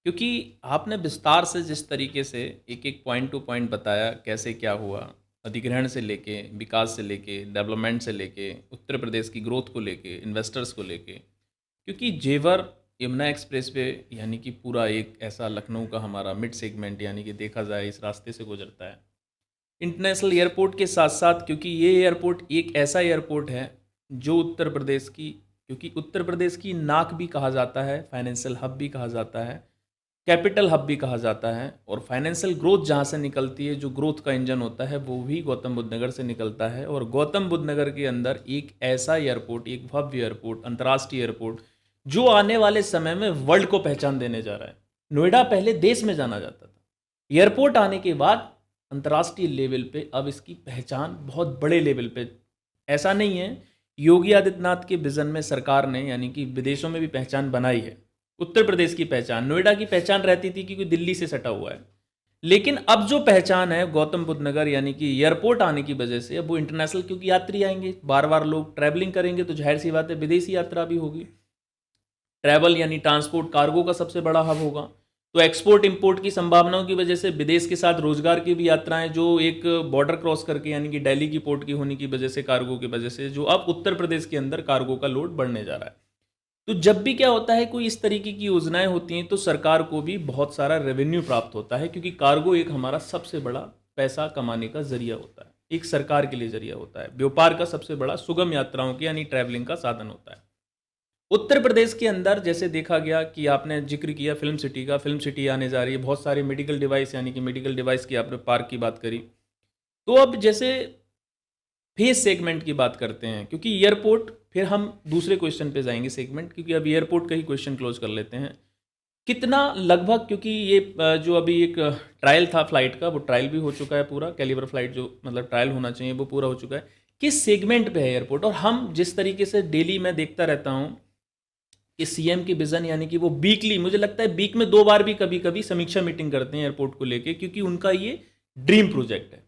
क्योंकि आपने विस्तार से जिस तरीके से एक एक पॉइंट टू पॉइंट बताया कैसे क्या हुआ, अधिग्रहण से लेके, विकास से लेके, डेवलपमेंट से लेके, उत्तर प्रदेश की ग्रोथ को लेके, इन्वेस्टर्स को लेके, क्योंकि जेवर यमुना एक्सप्रेस वे यानी कि पूरा एक ऐसा लखनऊ का हमारा मिड सेगमेंट यानी कि देखा जाए इस रास्ते से गुजरता है। इंटरनेशनल एयरपोर्ट के साथ साथ, क्योंकि ये एयरपोर्ट एक ऐसा एयरपोर्ट है जो उत्तर प्रदेश की, क्योंकि उत्तर प्रदेश की नाक भी कहा जाता है, फाइनेंशियल हब भी कहा जाता है, कैपिटल हब भी कहा जाता है, और फाइनेंशियल ग्रोथ जहाँ से निकलती है, जो ग्रोथ का इंजन होता है, वो भी गौतम बुद्ध नगर से निकलता है। और गौतम बुद्ध नगर के अंदर एक ऐसा एयरपोर्ट, एक भव्य एयरपोर्ट, अंतर्राष्ट्रीय एयरपोर्ट, जो आने वाले समय में वर्ल्ड को पहचान देने जा रहा है। नोएडा पहले देश में जाना जाता था, एयरपोर्ट आने के बाद अंतर्राष्ट्रीय लेवल पे अब इसकी पहचान बहुत बड़े लेवल पे, ऐसा नहीं है, योगी आदित्यनाथ के विजन में सरकार ने यानी कि विदेशों में भी पहचान बनाई है। उत्तर प्रदेश की पहचान, नोएडा की पहचान रहती थी क्योंकि दिल्ली से सटा हुआ है, लेकिन अब जो पहचान है गौतम बुद्ध नगर यानी कि एयरपोर्ट आने की वजह से, अब वो इंटरनेशनल, क्योंकि यात्री आएंगे, बार बार लोग ट्रैवलिंग करेंगे, तो जाहिर सी बात है विदेशी यात्रा भी होगी। ट्रैवल यानी ट्रांसपोर्ट कार्गो का सबसे बड़ा हब होगा। तो एक्सपोर्ट इंपोर्ट की संभावनाओं की वजह से विदेश के साथ रोजगार की भी यात्राएं जो एक बॉर्डर क्रॉस करके यानी कि दिल्ली की पोर्ट की होने की वजह से कार्गो की वजह से जो अब उत्तर प्रदेश के अंदर कार्गो का लोड बढ़ने जा रहा है। तो जब भी क्या होता है कोई इस तरीके की योजनाएं होती हैं तो सरकार को भी बहुत सारा रेवेन्यू प्राप्त होता है, क्योंकि कार्गो एक हमारा सबसे बड़ा पैसा कमाने का जरिया होता है, एक सरकार के लिए जरिया होता है, व्यापार का सबसे बड़ा सुगम यात्राओं के यानी ट्रैवलिंग का साधन होता है। उत्तर प्रदेश के अंदर जैसे देखा गया कि आपने जिक्र किया फिल्म सिटी का, फिल्म सिटी आने जा रही है, बहुत सारे मेडिकल डिवाइस यानी कि मेडिकल डिवाइस की आपने पार्क की बात करी। तो अब जैसे फेस सेगमेंट की बात करते हैं, क्योंकि एयरपोर्ट, फिर हम दूसरे क्वेश्चन पे जाएंगे सेगमेंट, क्योंकि अब एयरपोर्ट का ही क्वेश्चन क्लोज कर लेते हैं। कितना लगभग, क्योंकि ये जो अभी एक ट्रायल था फ्लाइट का, वो ट्रायल भी हो चुका है पूरा, कैलिबर फ्लाइट जो मतलब ट्रायल होना चाहिए वो पूरा हो चुका है। किस सेगमेंट पे है एयरपोर्ट? और हम जिस तरीके से डेली मैं देखता रहता हूँ कि सीएम की विजन यानी कि वो वीकली, मुझे लगता है वीक में 2 बार भी कभी कभी समीक्षा मीटिंग करते हैं एयरपोर्ट को लेके, क्योंकि उनका ये ड्रीम प्रोजेक्ट है।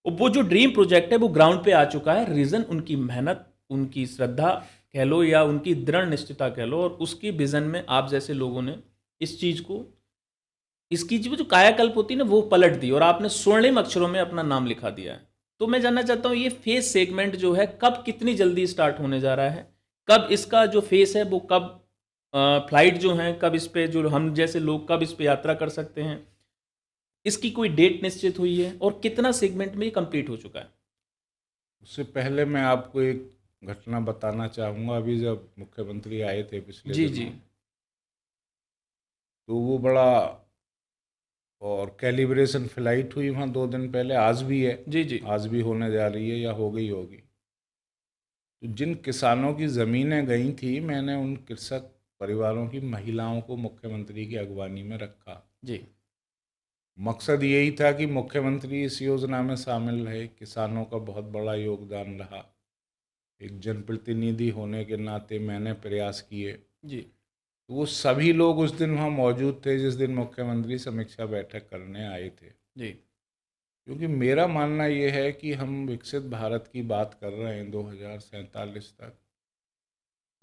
और वो जो ड्रीम प्रोजेक्ट है वो ग्राउंड पे आ चुका है। रीज़न उनकी मेहनत, उनकी श्रद्धा कह लो या उनकी दृढ़ निश्चितता कह लो, और उसकी विजन में आप जैसे लोगों ने इस चीज़ को, इसकी जो कायाकल्प होती है ना वो पलट दी, और आपने स्वर्णिम अक्षरों में अपना नाम लिखा दिया है। तो मैं जानना चाहता हूँ ये फेस सेगमेंट जो है कब कितनी जल्दी स्टार्ट होने जा रहा है, कब इसका जो फेस है वो कब फ्लाइट जो हैं कब इस पे जो हम जैसे लोग कब इस पे यात्रा कर सकते हैं, इसकी कोई डेट निश्चित हुई है, और कितना सेगमेंट में ये कंप्लीट हो चुका है? उससे पहले मैं आपको एक घटना बताना चाहूँगा। अभी जब मुख्यमंत्री आए थे पिछले जी दिनों, जी तो वो बड़ा, और कैलिब्रेशन फ़्लाइट हुई वहाँ 2 दिन पहले, आज भी है, जी जी आज भी होने जा रही है या हो गई होगी। तो जिन किसानों की ज़मीनें गई थी, मैंने उन कृषक परिवारों की महिलाओं को मुख्यमंत्री की अगवानी में रखा। जी मकसद यही था कि मुख्यमंत्री इस योजना में शामिल रहे, किसानों का बहुत बड़ा योगदान रहा। एक जनप्रतिनिधि होने के नाते मैंने प्रयास किए। जी तो वो सभी लोग उस दिन वहाँ मौजूद थे जिस दिन मुख्यमंत्री समीक्षा बैठक करने आए थे। जी क्योंकि मेरा मानना ये है कि हम विकसित भारत की बात कर रहे हैं 2047 तक।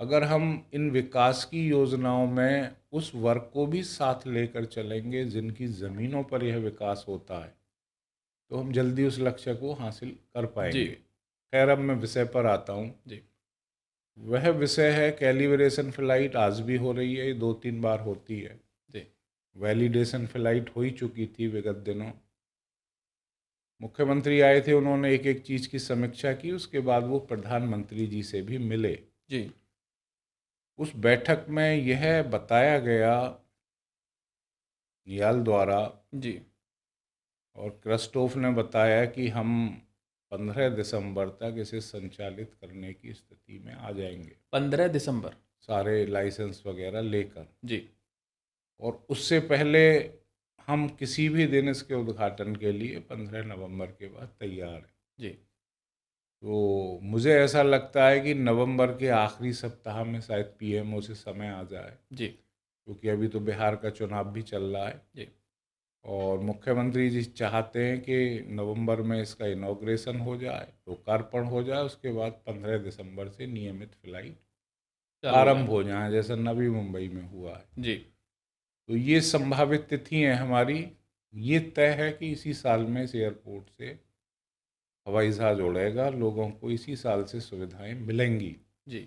अगर हम इन विकास की योजनाओं में उस वर्ग को भी साथ लेकर चलेंगे जिनकी ज़मीनों पर यह विकास होता है, तो हम जल्दी उस लक्ष्य को हासिल कर जी पाएंगे। खैर, अब मैं विषय पर आता हूँ। जी वह विषय है कैलिब्रेशन फ़्लाइट। आज भी हो रही है, ये 2-3 बार होती है। जी वैलिडेशन फ़्लाइट हो ही चुकी थी विगत दिनों। मुख्यमंत्री आए थे, उन्होंने एक एक चीज़ की समीक्षा की, उसके बाद वो प्रधानमंत्री जी से भी मिले। जी उस बैठक में यह बताया गया नियाल द्वारा, जी और क्रिस्टोफ ने बताया कि हम 15 दिसंबर तक इसे संचालित करने की स्थिति में आ जाएंगे, 15 दिसंबर। सारे लाइसेंस वगैरह लेकर। जी और उससे पहले हम किसी भी दिन इसके उद्घाटन के लिए 15 नवंबर के बाद तैयार हैं। जी तो मुझे ऐसा लगता है कि नवंबर के आखिरी सप्ताह में शायद पीएमओ से समय आ जाए, जी क्योंकि अभी तो बिहार का चुनाव भी चल रहा है। जी और मुख्यमंत्री जी चाहते हैं कि नवंबर में इसका इनॉग्रेशन हो जाए, लोकार्पण हो जाए, उसके बाद 15 दिसंबर से नियमित फ्लाइट चालू हो आरंभ जाएगा। हो जाए, जैसा नवी मुंबई में हुआ है। जी तो ये संभावित तिथि हैं हमारी। ये तय है कि इसी साल में इस एयरपोर्ट से हवाई जहाज़ उड़ेगा, लोगों को इसी साल से सुविधाएं मिलेंगी। जी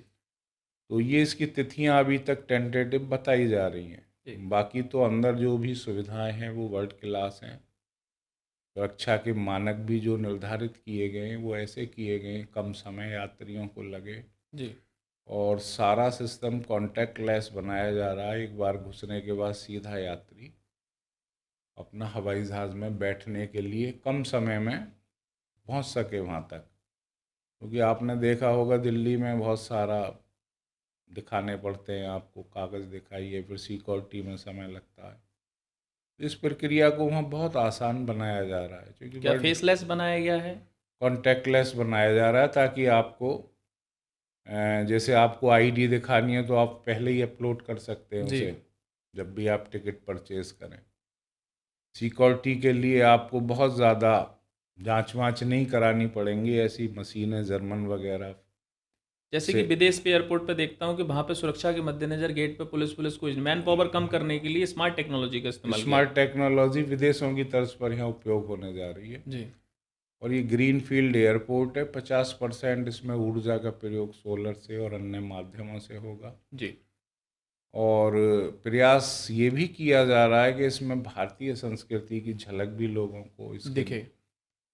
तो ये इसकी तिथियां अभी तक टेंटेटिव बताई जा रही जी हैं। बाकी तो अंदर जो भी सुविधाएं हैं वो वर्ल्ड क्लास हैं। सुरक्षा के मानक भी जो निर्धारित किए गए हैं वो ऐसे किए गए हैं, कम समय यात्रियों को लगे, जी और सारा सिस्टम कॉन्टैक्टलेस बनाया जा रहा है। एक बार घुसने के बाद सीधा यात्री अपना हवाई जहाज़ में बैठने के लिए कम समय में पहुंच सके वहां तक। क्योंकि आपने देखा होगा दिल्ली में बहुत सारा दिखाने पड़ते हैं आपको, कागज़ दिखाइए, फिर सिक्योरिटी में समय लगता है। इस प्रक्रिया को वहाँ बहुत आसान बनाया जा रहा है, क्योंकि क्या वर्ल्ड फेसलेस बनाया गया है? कॉन्टैक्टलेस बनाया जा रहा है, ताकि आपको जैसे आपको आईडी दिखानी है तो आप पहले ही अपलोड कर सकते हैं जी उसे, जब भी आप टिकट परचेज करें। सिक्योरिटी के लिए आपको बहुत ज़्यादा जांच वाँच नहीं करानी पड़ेंगी, ऐसी मशीनें जर्मन वगैरह जैसे कि से विदेश पे एयरपोर्ट पे देखता हूँ कि वहाँ पे सुरक्षा के मद्देनजर गेट पे पुलिस पुलिस कोई मैन पावर कम करने के लिए स्मार्ट टेक्नोलॉजी का इस्तेमाल किया स्मार्ट टेक्नोलॉजी विदेशों की तर्ज पर यहाँ उपयोग होने जा रही है। जी और ये ग्रीन फील्ड एयरपोर्ट है। 50% इसमें ऊर्जा का प्रयोग सोलर से और अन्य माध्यमों से होगा। जी और प्रयास ये भी किया जा रहा है कि इसमें भारतीय संस्कृति की झलक भी लोगों को दिखे।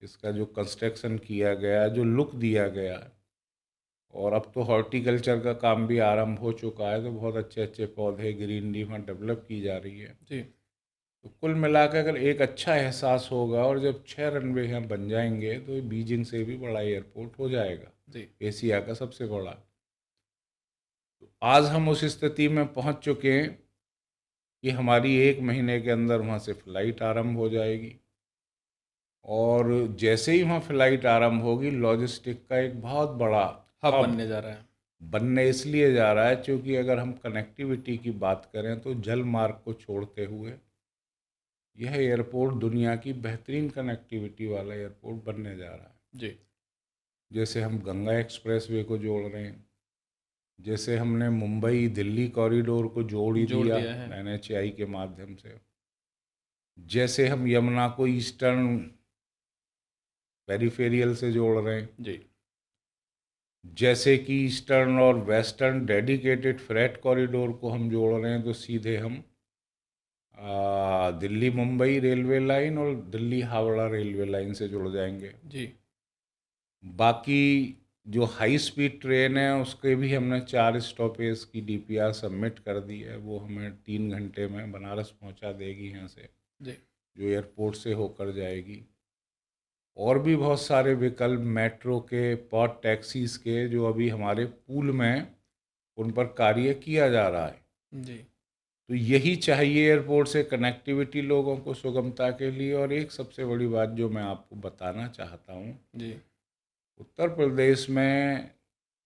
इसका जो कंस्ट्रक्शन किया गया है, जो लुक दिया गया है, और अब तो हॉर्टिकल्चर का काम भी आरंभ हो चुका है, तो बहुत अच्छे अच्छे पौधे ग्रीनरी वहाँ डेवलप की जा रही है। जी तो कुल मिलाकर अगर एक अच्छा एहसास होगा और जब 6 रनवे यहाँ बन जाएंगे तो ये बीजिंग से भी बड़ा एयरपोर्ट हो जाएगा, जी एशिया का सबसे बड़ा। तो आज हम उस स्थिति में पहुँच चुके हैं कि हमारी 1 महीने के अंदर वहाँ से फ़्लाइट आरंभ हो जाएगी। और जैसे ही वहाँ फ़्लाइट आरंभ होगी, लॉजिस्टिक का एक बहुत बड़ा हब हब बनने जा रहा है। बनने इसलिए जा रहा है क्योंकि अगर हम कनेक्टिविटी की बात करें तो जल मार्ग को छोड़ते हुए यह एयरपोर्ट दुनिया की बेहतरीन कनेक्टिविटी वाला एयरपोर्ट बनने जा रहा है। जी जैसे हम गंगा एक्सप्रेसवे को जोड़ रहे हैं, जैसे हमने मुंबई दिल्ली कॉरिडोर को जोड़ ही जोड़ दिया दिया है। NHAI के माध्यम से, जैसे हम यमुना को ईस्टर्न पेरिफेरियल से जोड़ रहे हैं, जी जैसे कि ईस्टर्न और वेस्टर्न डेडिकेटेड फ्रेट कॉरिडोर को हम जोड़ रहे हैं, तो सीधे हम दिल्ली मुंबई रेलवे लाइन और दिल्ली हावड़ा रेलवे लाइन से जुड़ जाएंगे। जी बाकी जो हाई स्पीड ट्रेन है उसके भी हमने 4 स्टॉपेज की DPR सबमिट कर दी है। वो हमें 3 घंटे में बनारस पहुंचा देगी यहाँ से, जी जो एयरपोर्ट से होकर जाएगी। और भी बहुत सारे विकल्प मेट्रो के, पॉड टैक्सीज़ के, जो अभी हमारे पूल में उन पर कार्य किया जा रहा है। जी तो यही चाहिए एयरपोर्ट से, कनेक्टिविटी लोगों को सुगमता के लिए। और एक सबसे बड़ी बात जो मैं आपको बताना चाहता हूँ, जी उत्तर प्रदेश में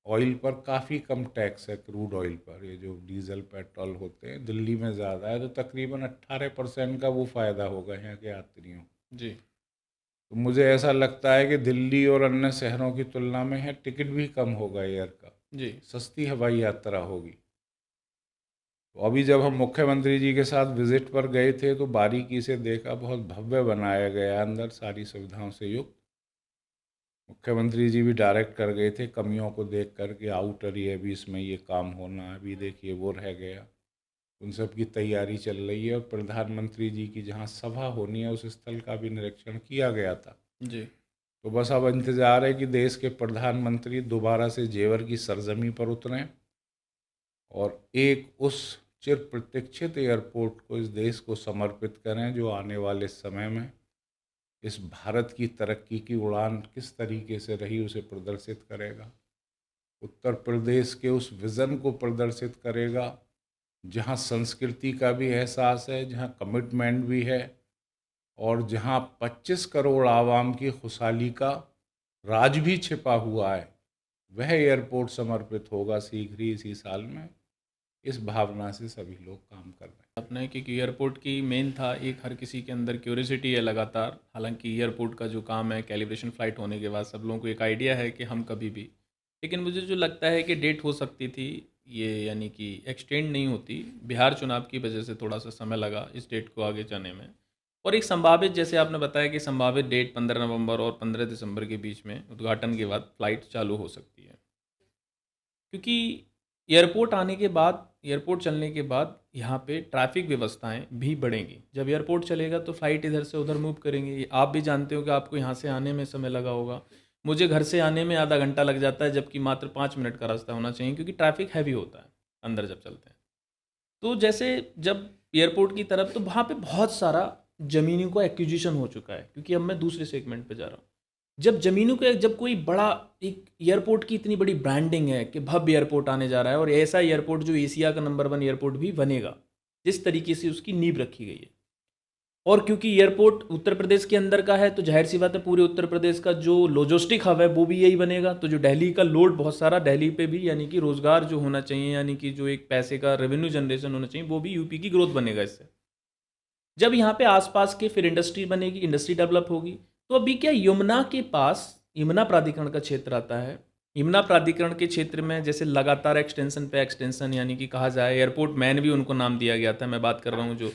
ऑयल पर काफ़ी कम टैक्स है, क्रूड ऑयल पर। ये जो डीजल पेट्रोल होते हैं दिल्ली में ज़्यादा है, तो तकरीबन 18% का वो फ़ायदा होगा यहाँ के यात्रियों। जी तो मुझे ऐसा लगता है कि दिल्ली और अन्य शहरों की तुलना में है टिकट भी कम होगा एयर का, जी सस्ती हवाई यात्रा होगी। तो अभी जब हम मुख्यमंत्री जी के साथ विजिट पर गए थे तो बारीकी से देखा, बहुत भव्य बनाया गया अंदर, सारी सुविधाओं से युक्त। मुख्यमंत्री जी भी डायरेक्ट कर गए थे कमियों को देख कर के, आउटर ये अभी इसमें ये काम होना है, अभी देखिए वो रह गया। उन सब की तैयारी चल रही है। और प्रधानमंत्री जी की जहाँ सभा होनी है उस स्थल का भी निरीक्षण किया गया था। जी तो बस अब इंतज़ार है कि देश के प्रधानमंत्री दोबारा से जेवर की सरजमी पर उतरें और एक उस चिर प्रतीक्षित एयरपोर्ट को इस देश को समर्पित करें, जो आने वाले समय में इस भारत की तरक्की की उड़ान किस तरीके से रही उसे प्रदर्शित करेगा। उत्तर प्रदेश के उस विज़न को प्रदर्शित करेगा जहाँ संस्कृति का भी एहसास है, जहाँ कमिटमेंट भी है, और जहाँ 25 करोड़ आवाम की खुशहाली का राज भी छिपा हुआ है। वह एयरपोर्ट समर्पित होगा शीघ्र ही इसी साल में। इस भावना से सभी लोग काम कर रहे हैं। अपने क्योंकि एयरपोर्ट की मेन था, एक हर किसी के अंदर क्यूरियोसिटी है लगातार। हालांकि एयरपोर्ट का जो काम है, कैलिब्रेशन फ़्लाइट होने के बाद सब लोगों को एक आइडिया है कि हम कभी भी, लेकिन मुझे जो लगता है कि डेट हो सकती थी ये, यानी कि एक्सटेंड नहीं होती। बिहार चुनाव की वजह से थोड़ा सा समय लगा इस डेट को आगे जाने में। और एक संभावित, जैसे आपने बताया कि संभावित डेट 15 नवंबर और 15 दिसंबर के बीच में उद्घाटन के बाद फ़्लाइट चालू हो सकती है। क्योंकि एयरपोर्ट आने के बाद, एयरपोर्ट चलने के बाद यहाँ पे ट्रैफिक व्यवस्थाएं भी बढ़ेंगी। जब एयरपोर्ट चलेगा तो फ़्लाइट इधर से उधर मूव करेंगे। आप भी जानते हो कि आपको यहाँ से आने में समय लगा होगा, मुझे घर से आने में आधा घंटा लग जाता है, जबकि मात्र 5 मिनट का रास्ता होना चाहिए, क्योंकि ट्रैफिक हैवी होता है अंदर जब चलते हैं। तो जैसे जब एयरपोर्ट की तरफ, तो वहाँ पे बहुत सारा ज़मीनों का एक्विजिशन हो चुका है, क्योंकि अब मैं दूसरे सेगमेंट पे जा रहा हूँ। जब ज़मीनों के, जब कोई बड़ा, एक एयरपोर्ट की इतनी बड़ी ब्रांडिंग है कि भव्य एयरपोर्ट आने जा रहा है, और ऐसा एयरपोर्ट जो एशिया का नंबर 1 एयरपोर्ट भी बनेगा, जिस तरीके से उसकी नींव रखी गई है। और क्योंकि एयरपोर्ट उत्तर प्रदेश के अंदर का है, तो जाहिर सी बात है पूरे उत्तर प्रदेश का जो लॉजिस्टिक हब है वो भी यही बनेगा। तो जो दिल्ली का लोड बहुत सारा दिल्ली पे भी, यानी कि रोज़गार जो होना चाहिए, यानी कि जो एक पैसे का रेवेन्यू जनरेशन होना चाहिए, वो भी यूपी की ग्रोथ बनेगा इससे। जब यहाँ पे आसपास के फिर इंडस्ट्री बनेगी, इंडस्ट्री डेवलप होगी। तो अभी क्या, यमुना के पास, यमुना प्राधिकरण का क्षेत्र आता है, यमुना प्राधिकरण के क्षेत्र में जैसे लगातार एक्सटेंशन पे एक्सटेंशन, यानी कि कहा जाए एयरपोर्ट मैन भी उनको नाम दिया गया था। मैं बात कर रहा हूँ जो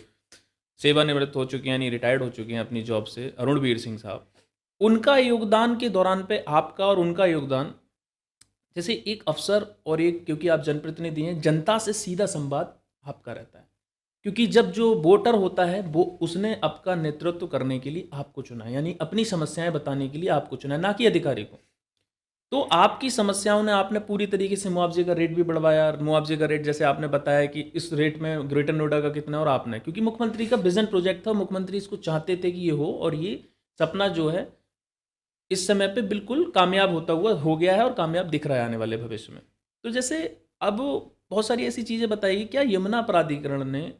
सेवानिवृत्त हो चुके हैं, यानी रिटायर्ड हो चुके हैं अपनी जॉब से, अरुणवीर सिंह साहब। उनका योगदान के दौरान पे आपका और उनका योगदान, जैसे एक अफसर और एक, क्योंकि आप जनप्रतिनिधि हैं, जनता से सीधा संवाद आपका रहता है, क्योंकि जब जो वोटर होता है वो उसने आपका नेतृत्व करने के लिए आपको चुना है, यानी अपनी समस्याएं बताने के लिए आपको चुना है, ना कि अधिकारी को। तो आपकी समस्याओं ने, आपने पूरी तरीके से मुआवजे का रेट भी बढ़वाया। मुआवजे का रेट जैसे आपने बताया कि इस रेट में ग्रेटर नोएडा का कितना है, और आपने, क्योंकि मुख्यमंत्री का विजन प्रोजेक्ट था, मुख्यमंत्री इसको चाहते थे कि ये हो, और ये सपना जो है इस समय पे बिल्कुल कामयाब होता हुआ हो गया है, और कामयाब दिख रहा है आने वाले भविष्य में। तो जैसे अब बहुत सारी ऐसी चीज़ें बताइए, क्या यमुना प्राधिकरण ने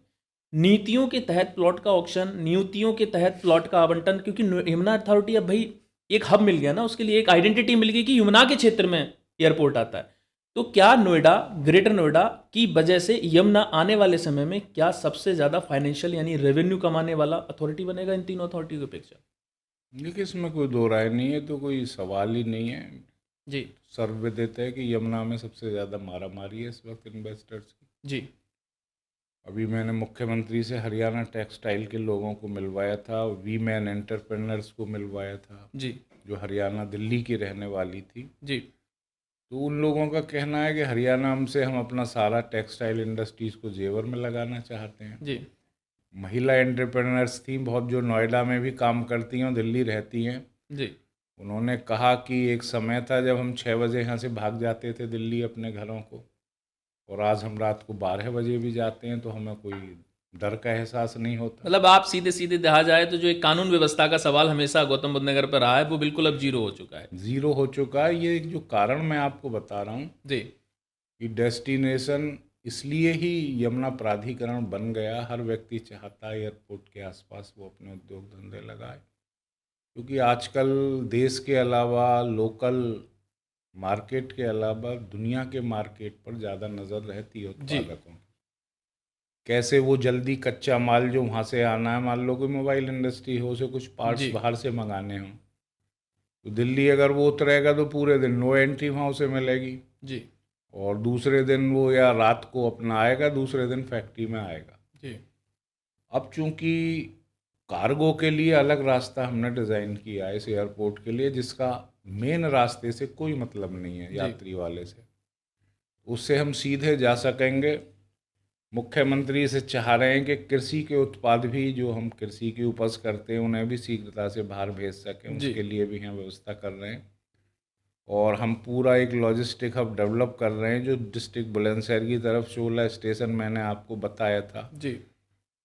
नीतियों के तहत प्लॉट का ऑक्शन, नीतियों के तहत प्लॉट का आवंटन, क्योंकि यमुना अथॉरिटी अब भाई एक हब मिल गया ना, उसके लिए एक आइडेंटिटी मिल गई कि यमुना के क्षेत्र में एयरपोर्ट आता है। तो क्या नोएडा, ग्रेटर नोएडा की वजह से यमुना आने वाले समय में क्या सबसे ज़्यादा फाइनेंशियल यानी रेवेन्यू कमाने वाला अथॉरिटी बनेगा इन तीनों अथॉरिटी की अपेक्षा? देखिए, इसमें कोई दो राय नहीं है, तो कोई सवाल ही नहीं है। जी सर्वविदित है कि यमुना में सबसे ज़्यादा मारा मारी है इस वक्त इन्वेस्टर्स की। जी अभी मैंने मुख्यमंत्री से हरियाणा टेक्सटाइल के लोगों को मिलवाया था, वी मैन एंटरप्रेन्योर्स को मिलवाया था, जी जो हरियाणा दिल्ली की रहने वाली थी। जी तो उन लोगों का कहना है कि हरियाणा से हम अपना सारा टेक्सटाइल इंडस्ट्रीज़ को जेवर में लगाना चाहते हैं। जी महिला एंटरप्रेन्योर्स थी बहुत, जो नोएडा में भी काम करती हैं और दिल्ली रहती हैं। जी उन्होंने कहा कि एक समय था जब हम 6 बजे यहाँ से भाग जाते थे दिल्ली अपने घरों को, और आज हम रात को 12 बजे भी जाते हैं तो हमें कोई डर का एहसास नहीं होता। मतलब आप सीधे सीधे कहा जाए तो जो एक कानून व्यवस्था का सवाल हमेशा गौतम बुद्ध नगर पर रहा है, वो बिल्कुल अब जीरो हो चुका है। ज़ीरो हो चुका है। ये एक जो कारण मैं आपको बता रहा हूँ जी कि डेस्टिनेशन इसलिए ही यमुना प्राधिकरण बन गया। हर व्यक्ति चाहता है एयरपोर्ट के आसपास वो अपने उद्योग धंधे लगाए, क्योंकि आजकल देश के अलावा, लोकल मार्केट के अलावा, दुनिया के मार्केट पर ज़्यादा नज़र रहती है जी उत्पादकों की। कैसे वो जल्दी कच्चा माल जो वहाँ से आना है, मान लो कोई मोबाइल इंडस्ट्री हो, उसे कुछ पार्ट्स जी बाहर से मंगाने हों, तो दिल्ली अगर वो उतरेगा तो पूरे दिन नो एंट्री वहाँ उसे मिलेगी, जी और दूसरे दिन वो या रात को अपना आएगा, दूसरे दिन फैक्ट्री में आएगा। जी अब चूंकि कार्गो के लिए अलग रास्ता हमने डिज़ाइन किया है इस एयरपोर्ट के लिए, जिसका मेन रास्ते से कोई मतलब नहीं है, जी यात्री वाले से, उससे हम सीधे जा सकेंगे। मुख्यमंत्री से चाह रहे हैं कि कृषि के उत्पाद भी, जो हम कृषि की उपज करते हैं, उन्हें भी शीघ्रता से बाहर भेज सकें, जी उसके लिए भी हम व्यवस्था कर रहे हैं। और हम पूरा एक लॉजिस्टिक हब डेवलप कर रहे हैं, जो डिस्ट्रिक्ट बुलंदशहर की तरफ चोला स्टेशन मैंने आपको बताया था, जी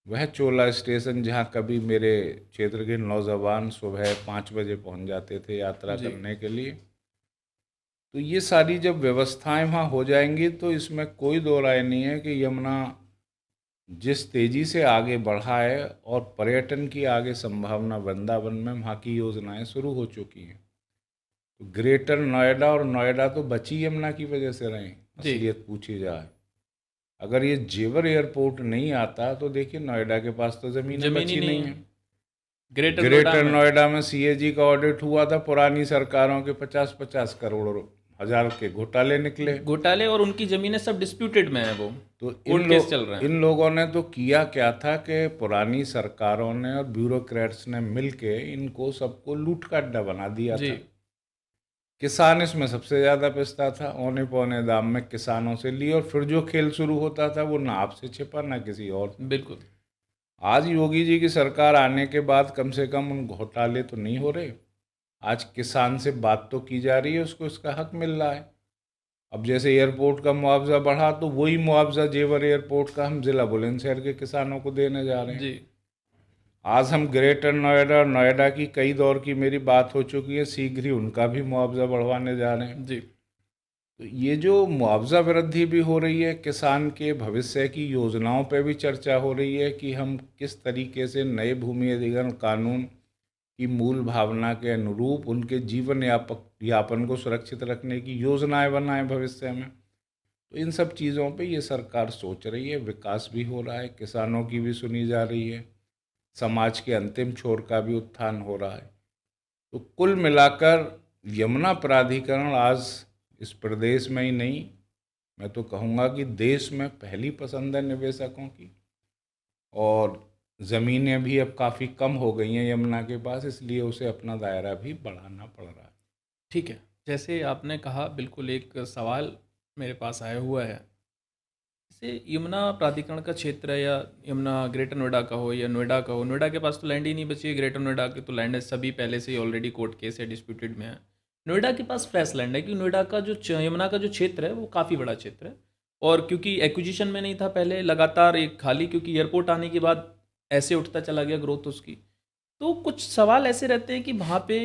वह चोला स्टेशन जहाँ कभी मेरे क्षेत्र के नौजवान सुबह 5 बजे पहुँच जाते थे यात्रा जी करने के लिए। तो ये सारी जब व्यवस्थाएं वहाँ हो जाएंगी तो इसमें कोई दो राय नहीं है कि यमुना जिस तेज़ी से आगे बढ़ा है, और पर्यटन की आगे संभावना वृंदावन में वहाँ की योजनाएं शुरू हो चुकी हैं। तो ग्रेटर नोएडा और नोएडा तो बची यमुना की वजह से रहे, जी असलियत पूछी जाए। अगर ये जेवर एयरपोर्ट नहीं आता तो देखिए नोएडा के पास तो ज़मीनें जमीन ही बची नहीं नहीं है है। ग्रेटर नोएडा ग्रेटर में। नोएडा में सीएजी का ऑडिट हुआ था, पुरानी सरकारों के 50-50 करोड़ हजार के घोटाले निकले। घोटाले, और उनकी जमीनें सब डिस्प्यूटेड में है, वो तो कोर्ट केस चल रहे हैं। इन लोगों ने तो किया क्या था कि पुरानी सरकारों ने और ब्यूरोक्रेट्स ने मिलके इनको सबको लूट का अड्डा बना दिया जी था। किसान इसमें सबसे ज़्यादा पिसता था, औने पौने दाम में किसानों से ली, और फिर जो खेल शुरू होता था वो ना आपसे छिपा ना किसी और से। बिल्कुल आज योगी जी की सरकार आने के बाद कम से कम उन घोटाले तो नहीं हो रहे। आज किसान से बात तो की जा रही है, उसको इसका हक मिल रहा है। अब जैसे एयरपोर्ट का मुआवजा बढ़ा, तो वही मुआवजा जेवर एयरपोर्ट का हम जिला बुलंदशहर के किसानों को देने जा रहे हैं। जी आज हम ग्रेटर नोएडा और नोएडा की कई दौर की मेरी बात हो चुकी है, शीघ्र ही उनका भी मुआवजा बढ़वाने जा रहे हैं। जी तो ये जो मुआवजा वृद्धि भी हो रही है, किसान के भविष्य की योजनाओं पर भी चर्चा हो रही है कि हम किस तरीके से नए भूमि अधिग्रहण कानून की मूल भावना के अनुरूप उनके जीवन यापन को सुरक्षित रखने की योजनाएं बनाएं भविष्य में। तो इन सब चीज़ों पे ये सरकार सोच रही है, विकास भी हो रहा है, किसानों की भी सुनी जा रही है, समाज के अंतिम छोर का भी उत्थान हो रहा है। तो कुल मिलाकर यमुना प्राधिकरण आज इस प्रदेश में ही नहीं, मैं तो कहूँगा कि देश में पहली पसंद है निवेशकों की। और ज़मीनें भी अब काफ़ी कम हो गई हैं यमुना के पास, इसलिए उसे अपना दायरा भी बढ़ाना पड़ रहा है। ठीक है, जैसे आपने कहा, बिल्कुल एक सवाल मेरे पास आया हुआ है। जैसे यमुना प्राधिकरण का क्षेत्र है, या यमुना ग्रेटर नोएडा का हो या नोएडा का हो, नोएडा के पास तो लैंड ही नहीं बची है। ग्रेटर नोएडा के तो लैंड है सभी पहले से ही ऑलरेडी कोर्ट केस है, डिस्प्यूटेड में है। नोएडा के पास फ्रेश लैंड है, क्योंकि नोएडा का जो यमुना का जो क्षेत्र है वो काफ़ी बड़ा क्षेत्र है। और क्योंकि एक्विजिशन में नहीं था पहले, लगातार एक खाली, क्योंकि एयरपोर्ट आने के बाद ऐसे उठता चला गया ग्रोथ उसकी। तो कुछ सवाल ऐसे रहते हैं कि वहाँ पे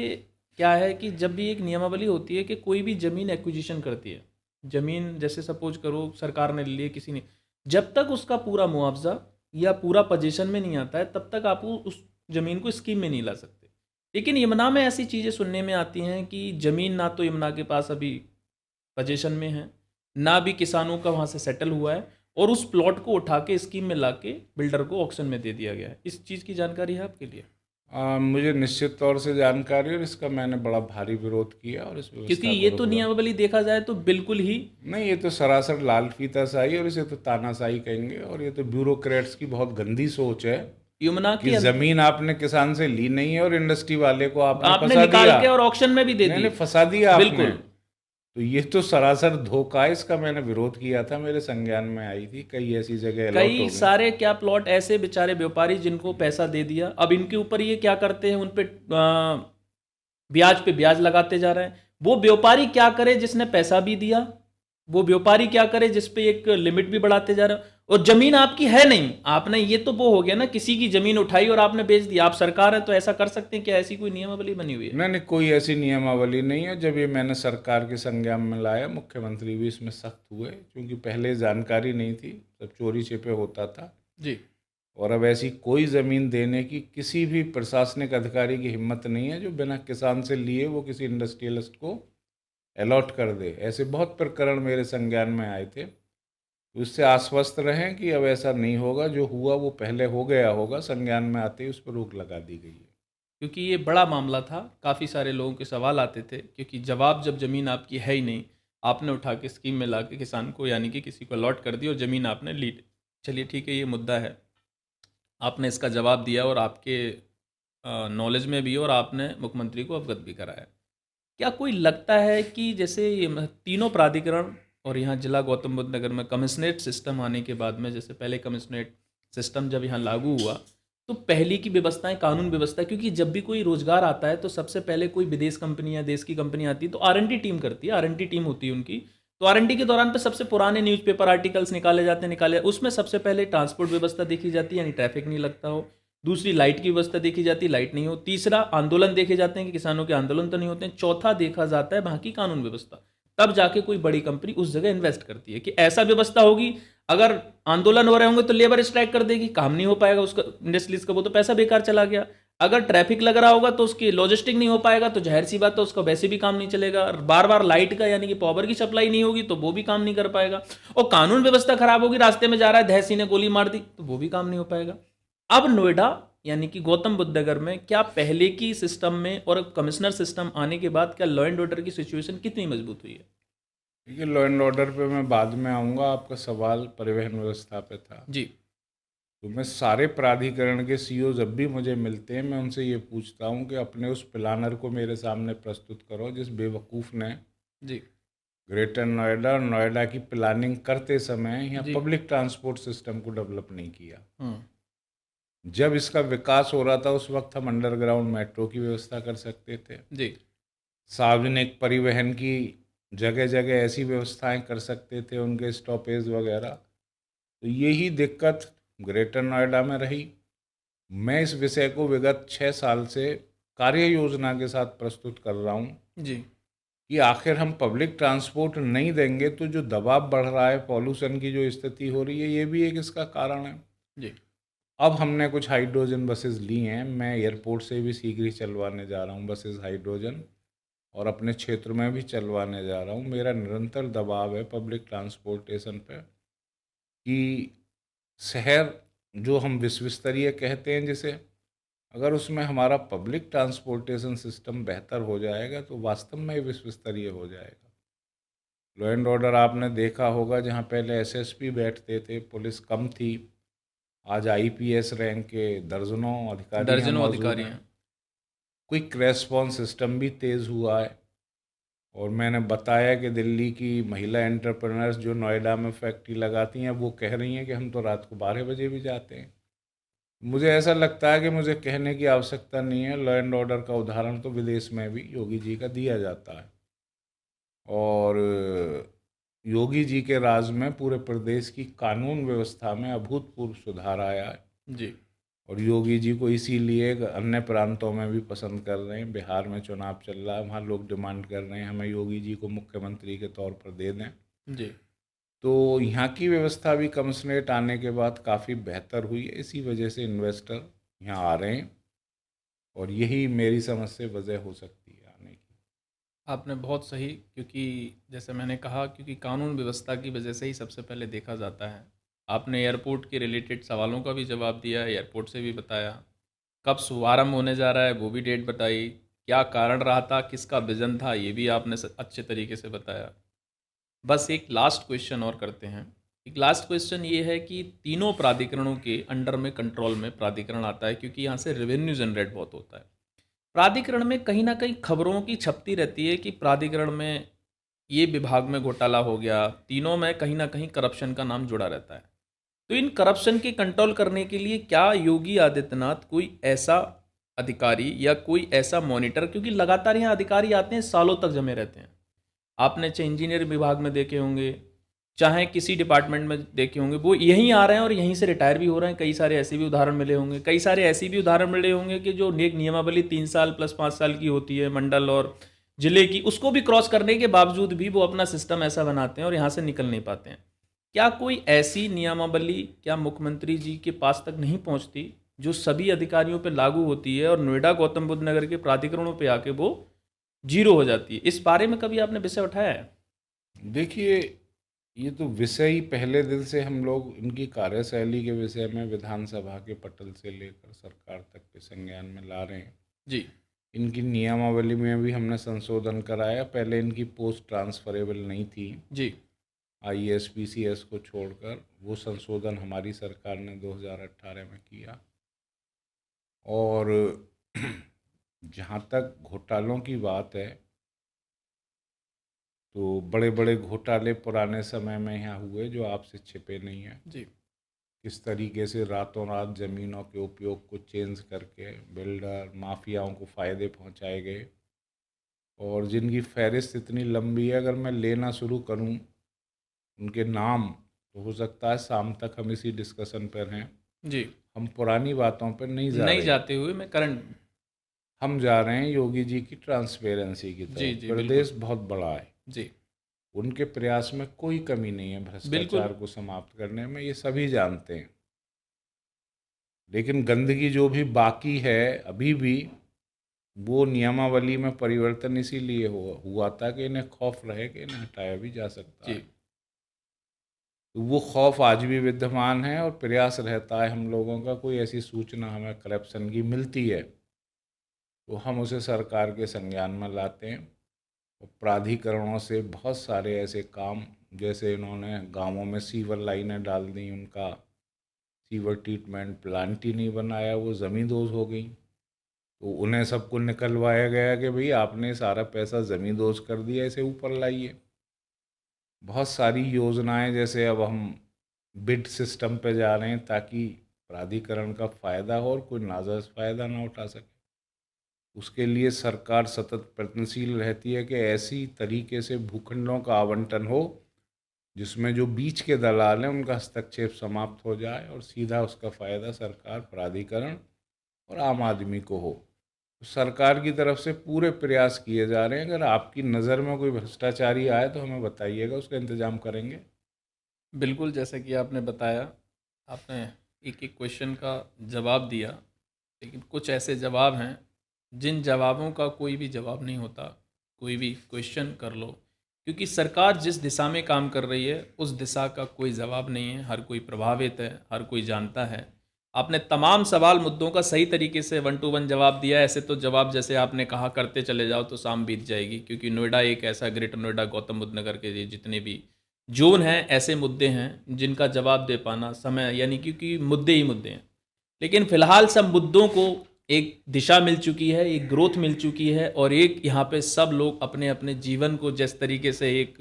क्या है कि जब भी एक नियमावली होती है कि कोई भी ज़मीन एक्विजिशन करती है, ज़मीन जैसे सपोज करो सरकार ने ले ली है, किसी ने, जब तक उसका पूरा मुआवजा या पूरा पोजीशन में नहीं आता है तब तक आप उस ज़मीन को स्कीम में नहीं ला सकते। लेकिन यमुना में ऐसी चीज़ें सुनने में आती हैं कि ज़मीन ना तो यमुना के पास अभी पोजीशन में है, ना भी किसानों का वहाँ से सेटल हुआ है, और उस प्लॉट को उठा के स्कीम में ला के बिल्डर को ऑक्शन में दे दिया गया है। इस चीज़ की जानकारी है आपके लिए? मुझे निश्चित तौर से जानकारी है, और इसका मैंने बड़ा भारी विरोध किया, और इस क्योंकि व्यवस्था ये को तो रोकना। नियमावली देखा जाए तो बिल्कुल ही नहीं, ये तो सरासर लाल फीताशाही, और इसे तो तानाशाही कहेंगे, और ये तो ब्यूरोक्रेट्स की बहुत गंदी सोच है यमुना कि की ज़मीन आपने किसान से ली नहीं है और इंडस्ट्री वाले को आपने आपने फंसा निकाल दिया। के और ऑक्शन में भी दे नहीं दी। नहीं, फंसा दिया आपने। बिल्कुल। तो ये तो सरासर धोखा है, इसका मैंने विरोध किया था, मेरे संज्ञान में आई थी, कई ऐसी जगह अलॉट हो कई गई। सारे क्या प्लॉट ऐसे बेचारे व्यापारी जिनको पैसा दे दिया, अब इनके ऊपर ये क्या करते हैं, उन पे ब्याज पे ब्याज लगाते जा रहे हैं। वो व्यापारी क्या करे जिसने पैसा भी दिया, वो व्यापारी क्या करे जिस पे एक लिमिट भी बढ़ाते जा रहे हैं, और जमीन आपकी है नहीं, आपने, ये तो वो हो गया ना, किसी की जमीन उठाई और आपने बेच दी। आप सरकार है तो ऐसा कर सकते हैं? क्या ऐसी कोई नियमावली बनी हुई है? नहीं नहीं, कोई ऐसी नियमावली नहीं है। जब ये मैंने सरकार के संज्ञान में लाया, मुख्यमंत्री भी इसमें सख्त हुए, क्योंकि पहले जानकारी नहीं थी, सब चोरी छिपे होता था। जी। और अब ऐसी कोई ज़मीन देने की किसी भी प्रशासनिक अधिकारी की हिम्मत नहीं है जो बिना किसान से लिए वो किसी इंडस्ट्रियलिस्ट को अलॉट कर दे। ऐसे बहुत प्रकरण मेरे संज्ञान में आए थे। तो उससे आश्वस्त रहें कि अब ऐसा नहीं होगा, जो हुआ वो पहले हो गया होगा, संज्ञान में आते ही उस पर रोक लगा दी गई है। क्योंकि ये बड़ा मामला था, काफ़ी सारे लोगों के सवाल आते थे, क्योंकि जवाब, जब ज़मीन आपकी है ही नहीं, आपने उठा के स्कीम में ला के किसान को, यानी कि किसी को अलॉट कर दी और ज़मीन आपने ली। चलिए ठीक है, ये मुद्दा है, आपने इसका जवाब दिया और आपके नॉलेज में भी, और आपने मुख्यमंत्री को अवगत भी कराया। क्या कोई लगता है कि जैसे ये तीनों प्राधिकरण और यहाँ जिला गौतम बुद्ध नगर में कमिश्नरेट सिस्टम आने के बाद में, जैसे पहले कमिश्नरेट सिस्टम जब यहाँ लागू हुआ तो पहले की व्यवस्थाएं, कानून व्यवस्था, क्योंकि जब भी कोई रोजगार आता है तो सबसे पहले कोई विदेश कंपनी या देश की कंपनी आती है तो आरएनटी टीम करती है, आरएनटी टीम होती है उनकी। तो आरएनटी के दौरान पे सबसे पुराने न्यूज़पेपर आर्टिकल्स निकाले जाते हैं, उसमें सबसे पहले ट्रांसपोर्ट व्यवस्था देखी जाती है, यानी ट्रैफिक नहीं लगता हो। दूसरी, लाइट की व्यवस्था देखी जाती है, लाइट नहीं हो। तीसरा, आंदोलन देखे जाते हैं कि किसानों के आंदोलन तो नहीं होते हैं। चौथा, देखा जाता है वहाँ की कानून व्यवस्था। तब जाके कोई बड़ी कंपनी उस जगह इन्वेस्ट करती है कि ऐसा व्यवस्था होगी, अगर आंदोलन हो रहे होंगे तो लेबर स्ट्राइक कर देगी, काम नहीं हो पाएगा उसका, इंडस्ट्रीज का, वो तो पैसा बेकार चला गया। अगर ट्रैफिक लग रहा होगा तो उसकी लॉजिस्टिक नहीं हो पाएगा, तो जाहिर सी बात है उसका वैसे भी काम नहीं चलेगा। बार बार लाइट का, यानी कि पावर की सप्लाई नहीं होगी तो वो भी काम नहीं कर पाएगा। और कानून व्यवस्था खराब होगी, रास्ते में जा रहा है, दहसी ने गोली मार दी, तो वो भी काम नहीं हो पाएगा। अब नोएडा, यानी कि गौतम बुद्ध नगर में, क्या पहले की सिस्टम में और कमिश्नर सिस्टम आने के बाद क्या लॉ एंड ऑर्डर की सिचुएशन कितनी मजबूत हुई है? देखिए, लॉ एंड ऑर्डर पे मैं बाद में आऊँगा, आपका सवाल परिवहन व्यवस्था पे था। जी। तो मैं सारे प्राधिकरण के सीईओ जब भी मुझे मिलते हैं, मैं उनसे ये पूछता हूँ कि अपने उस प्लानर को मेरे सामने प्रस्तुत करो जिस बेवकूफ़ ने जी। ग्रेटर नोएडा और नोएडा की प्लानिंग करते समय यहाँ जी। पब्लिक ट्रांसपोर्ट सिस्टम को डेवलप नहीं किया। हम्म। जब इसका विकास हो रहा था उस वक्त हम अंडरग्राउंड मेट्रो की व्यवस्था कर सकते थे, जी। सार्वजनिक परिवहन की जगह जगह ऐसी व्यवस्थाएं कर सकते थे, उनके स्टॉपेज वगैरह। तो यही दिक्कत ग्रेटर नोएडा में रही। मैं इस विषय को विगत 6 साल से कार्य योजना के साथ प्रस्तुत कर रहा हूँ जी। कि आखिर हम पब्लिक ट्रांसपोर्ट नहीं देंगे तो जो दबाव बढ़ रहा है, पॉल्यूशन की जो स्थिति हो रही है, ये भी एक इसका कारण है। जी। अब हमने कुछ हाइड्रोजन बसेस ली हैं, मैं एयरपोर्ट से भी शीघ्र ही चलवाने जा रहा हूँ बसेस हाइड्रोजन, और अपने क्षेत्र में भी चलवाने जा रहा हूँ। मेरा निरंतर दबाव है पब्लिक ट्रांसपोर्टेशन पे कि शहर जो हम विश्व स्तरीय कहते हैं जिसे, अगर उसमें हमारा पब्लिक ट्रांसपोर्टेशन सिस्टम बेहतर हो जाएगा तो वास्तव में विश्व स्तरीय हो जाएगा। लॉ एंड ऑर्डर आपने देखा होगा, जहाँ पहले एसएसपी बैठते थे, पुलिस कम थी, आज आईपीएस रैंक के दर्जनों अधिकारी यहाँ दर्जनों मौजूद अधिकारी हैं। हैं। क्विक रेस्पॉन्स सिस्टम भी तेज़ हुआ है। और मैंने बताया कि दिल्ली की महिला एंटरप्रेनर्स जो नोएडा में फैक्ट्री लगाती हैं, वो कह रही हैं कि हम तो रात को 12 बजे भी जाते हैं। मुझे ऐसा लगता है कि मुझे कहने की आवश्यकता नहीं है, लॉ एंड ऑर्डर का उदाहरण तो विदेश में भी योगी जी का दिया जाता है। और योगी जी के राज में पूरे प्रदेश की कानून व्यवस्था में अभूतपूर्व सुधार आया है। जी और योगी जी को इसीलिए अन्य प्रांतों में भी पसंद कर रहे हैं। बिहार में चुनाव चल रहा है, वहाँ लोग डिमांड कर रहे हैं हमें योगी जी को मुख्यमंत्री के तौर पर दे दें। जी तो यहाँ की व्यवस्था भी कमिश्नरेट आने के बाद काफ़ी बेहतर हुई है। इसी वजह से इन्वेस्टर यहाँ आ रहे हैं और यही मेरी समझ से वजह हो सकती है आने की। आपने बहुत सही, क्योंकि जैसे मैंने कहा, क्योंकि कानून व्यवस्था की वजह से ही सबसे पहले देखा जाता है। आपने एयरपोर्ट के रिलेटेड सवालों का भी जवाब दिया, एयरपोर्ट से भी बताया, कब शुभारंभ होने जा रहा है वो भी डेट बताई, क्या कारण रहा था, किसका विजन था, ये भी आपने अच्छे तरीके से बताया। बस एक लास्ट क्वेश्चन और करते हैं। एक लास्ट क्वेश्चन ये है कि तीनों प्राधिकरणों के अंडर में, कंट्रोल में प्राधिकरण आता है, क्योंकि यहाँ से रेवेन्यू जनरेट बहुत होता है। प्राधिकरण में कहीं ना कहीं खबरों की छपती रहती है कि प्राधिकरण में ये विभाग में घोटाला हो गया, तीनों में कहीं ना कहीं करप्शन का नाम जुड़ा रहता है। तो इन करप्शन के कंट्रोल करने के लिए क्या योगी आदित्यनाथ कोई ऐसा अधिकारी या कोई ऐसा मॉनिटर, क्योंकि लगातार यहाँ अधिकारी आते हैं, सालों तक जमे रहते हैं, आपने चाहे इंजीनियर विभाग में देखे होंगे, चाहे किसी डिपार्टमेंट में देखे होंगे, वो यहीं आ रहे हैं और यहीं से रिटायर भी हो रहे हैं। कई सारे ऐसे भी उदाहरण मिले होंगे, कई सारे ऐसे भी उदाहरण मिले होंगे कि जो एक नियमावली 3 साल प्लस 5 साल की होती है मंडल और जिले की, उसको भी क्रॉस करने के बावजूद भी वो अपना सिस्टम ऐसा बनाते हैं और यहाँ से निकल नहीं पाते हैं। क्या कोई ऐसी नियमावली क्या मुख्यमंत्री जी के पास तक नहीं पहुँचती जो सभी अधिकारियों पर लागू होती है और नोएडा गौतम बुद्ध नगर के प्राधिकरणों पर आके वो जीरो हो जाती है? इस बारे में कभी आपने विषय उठाया है? देखिए, ये तो विषय ही पहले दिन से हम लोग इनकी कार्यशैली के विषय में विधानसभा के पटल से लेकर सरकार तक के संज्ञान में ला रहे हैं। जी इनकी नियमावली में भी हमने संशोधन कराया। पहले इनकी पोस्ट ट्रांसफरेबल नहीं थी, जी आईएएस पीसीएस को छोड़कर। वो संशोधन हमारी सरकार ने 2018 में किया। और जहाँ तक घोटालों की बात है, तो बड़े बड़े घोटाले पुराने समय में यहाँ हुए जो आपसे छिपे नहीं हैं। जी किस तरीके से रातों रात ज़मीनों के उपयोग को चेंज करके बिल्डर माफियाओं को फ़ायदे पहुँचाए गए, और जिनकी फहरिस्त इतनी लंबी है, अगर मैं लेना शुरू करूं उनके नाम, तो हो सकता है शाम तक हम इसी डिस्कशन पर हैं। जी हम पुरानी बातों पर नहीं जा नहीं रहे, जाते हुए मैं करंट। हम जा रहे हैं योगी जी की ट्रांसपेरेंसी की जी तरफ। जी प्रदेश बिल्कुल। बहुत बड़ा है, जी उनके प्रयास में कोई कमी नहीं है बिल्कुल। भ्रष्टाचार को समाप्त करने में, ये सभी जानते हैं। लेकिन गंदगी जो भी बाकी है अभी भी, वो नियमावली में परिवर्तन इसीलिए हुआ था कि इन्हें खौफ रहे कि इन्हें हटाया भी जा सकता जी है। तो वो खौफ आज भी विद्यमान है और प्रयास रहता है हम लोगों का, कोई ऐसी सूचना हमें करप्शन की मिलती है तो हम उसे सरकार के संज्ञान में लाते हैं। और प्राधिकरणों से बहुत सारे ऐसे काम, जैसे इन्होंने गांवों में सीवर लाइनें डाल दी, उनका सीवर ट्रीटमेंट प्लांट ही नहीं बनाया, वो ज़मींदोज़ हो गई, तो उन्हें सबको निकलवाया गया कि भाई आपने सारा पैसा ज़मींदोज़ कर दिया, इसे ऊपर लाइए। बहुत सारी योजनाएं, जैसे अब हम बिड सिस्टम पे जा रहे हैं ताकि प्राधिकरण का फ़ायदा हो और कोई नाजायज़ फ़ायदा ना उठा सके। उसके लिए सरकार सतत प्रयत्नशील रहती है कि ऐसी तरीके से भूखंडों का आवंटन हो जिसमें जो बीच के दलाल हैं उनका हस्तक्षेप समाप्त हो जाए और सीधा उसका फ़ायदा सरकार, प्राधिकरण और आम आदमी को हो। तो सरकार की तरफ से पूरे प्रयास किए जा रहे हैं। अगर आपकी नज़र में कोई भ्रष्टाचारी आए तो हमें बताइएगा, उसका इंतज़ाम करेंगे। बिल्कुल, जैसा कि आपने बताया, आपने एक एक क्वेश्चन का जवाब दिया, लेकिन कुछ ऐसे जवाब हैं जिन जवाबों का कोई भी जवाब नहीं होता। कोई भी क्वेश्चन कर लो, क्योंकि सरकार जिस दिशा में काम कर रही है उस दिशा का कोई जवाब नहीं है। हर कोई प्रभावित है, हर कोई जानता है, आपने तमाम सवाल मुद्दों का सही तरीके से 1 to 1 जवाब दिया। ऐसे तो जवाब जैसे आपने कहा करते चले जाओ तो शाम बीत जाएगी, क्योंकि नोएडा एक ऐसा, ग्रेटर नोएडा, गौतम बुद्ध नगर के ये जितने भी जोन हैं, ऐसे मुद्दे हैं जिनका जवाब दे पाना समय, यानी क्योंकि मुद्दे ही मुद्दे हैं। लेकिन फिलहाल सब मुद्दों को एक दिशा मिल चुकी है, एक ग्रोथ मिल चुकी है, और एक यहाँ पे सब लोग अपने अपने जीवन को जिस तरीके से एक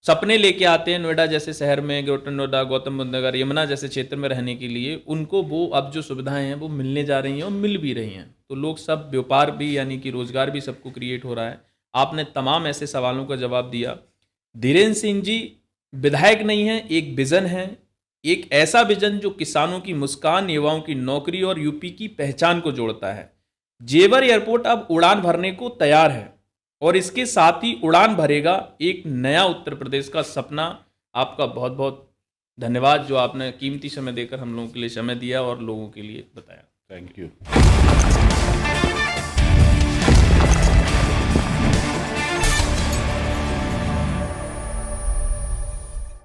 सपने लेके आते हैं नोएडा जैसे शहर में, ग्रेटर नोएडा, गौतम बुद्ध नगर, यमुना जैसे क्षेत्र में रहने के लिए, उनको वो अब जो सुविधाएं हैं वो मिलने जा रही हैं और मिल भी रही हैं। तो लोग सब व्यापार भी, यानी कि रोजगार भी सबको क्रिएट हो रहा है। आपने तमाम ऐसे सवालों का जवाब दिया। धीरेन्द्र सिंह जी विधायक नहीं है, एक विजन है, एक ऐसा विजन जो किसानों की मुस्कान, युवाओं की नौकरी और यूपी की पहचान को जोड़ता है। जेवर एयरपोर्ट अब उड़ान भरने को तैयार है और इसके साथ ही उड़ान भरेगा एक नया उत्तर प्रदेश का सपना। आपका बहुत बहुत धन्यवाद जो आपने कीमती समय देकर हम लोगों के लिए समय दिया और लोगों के लिए बताया। Thank you.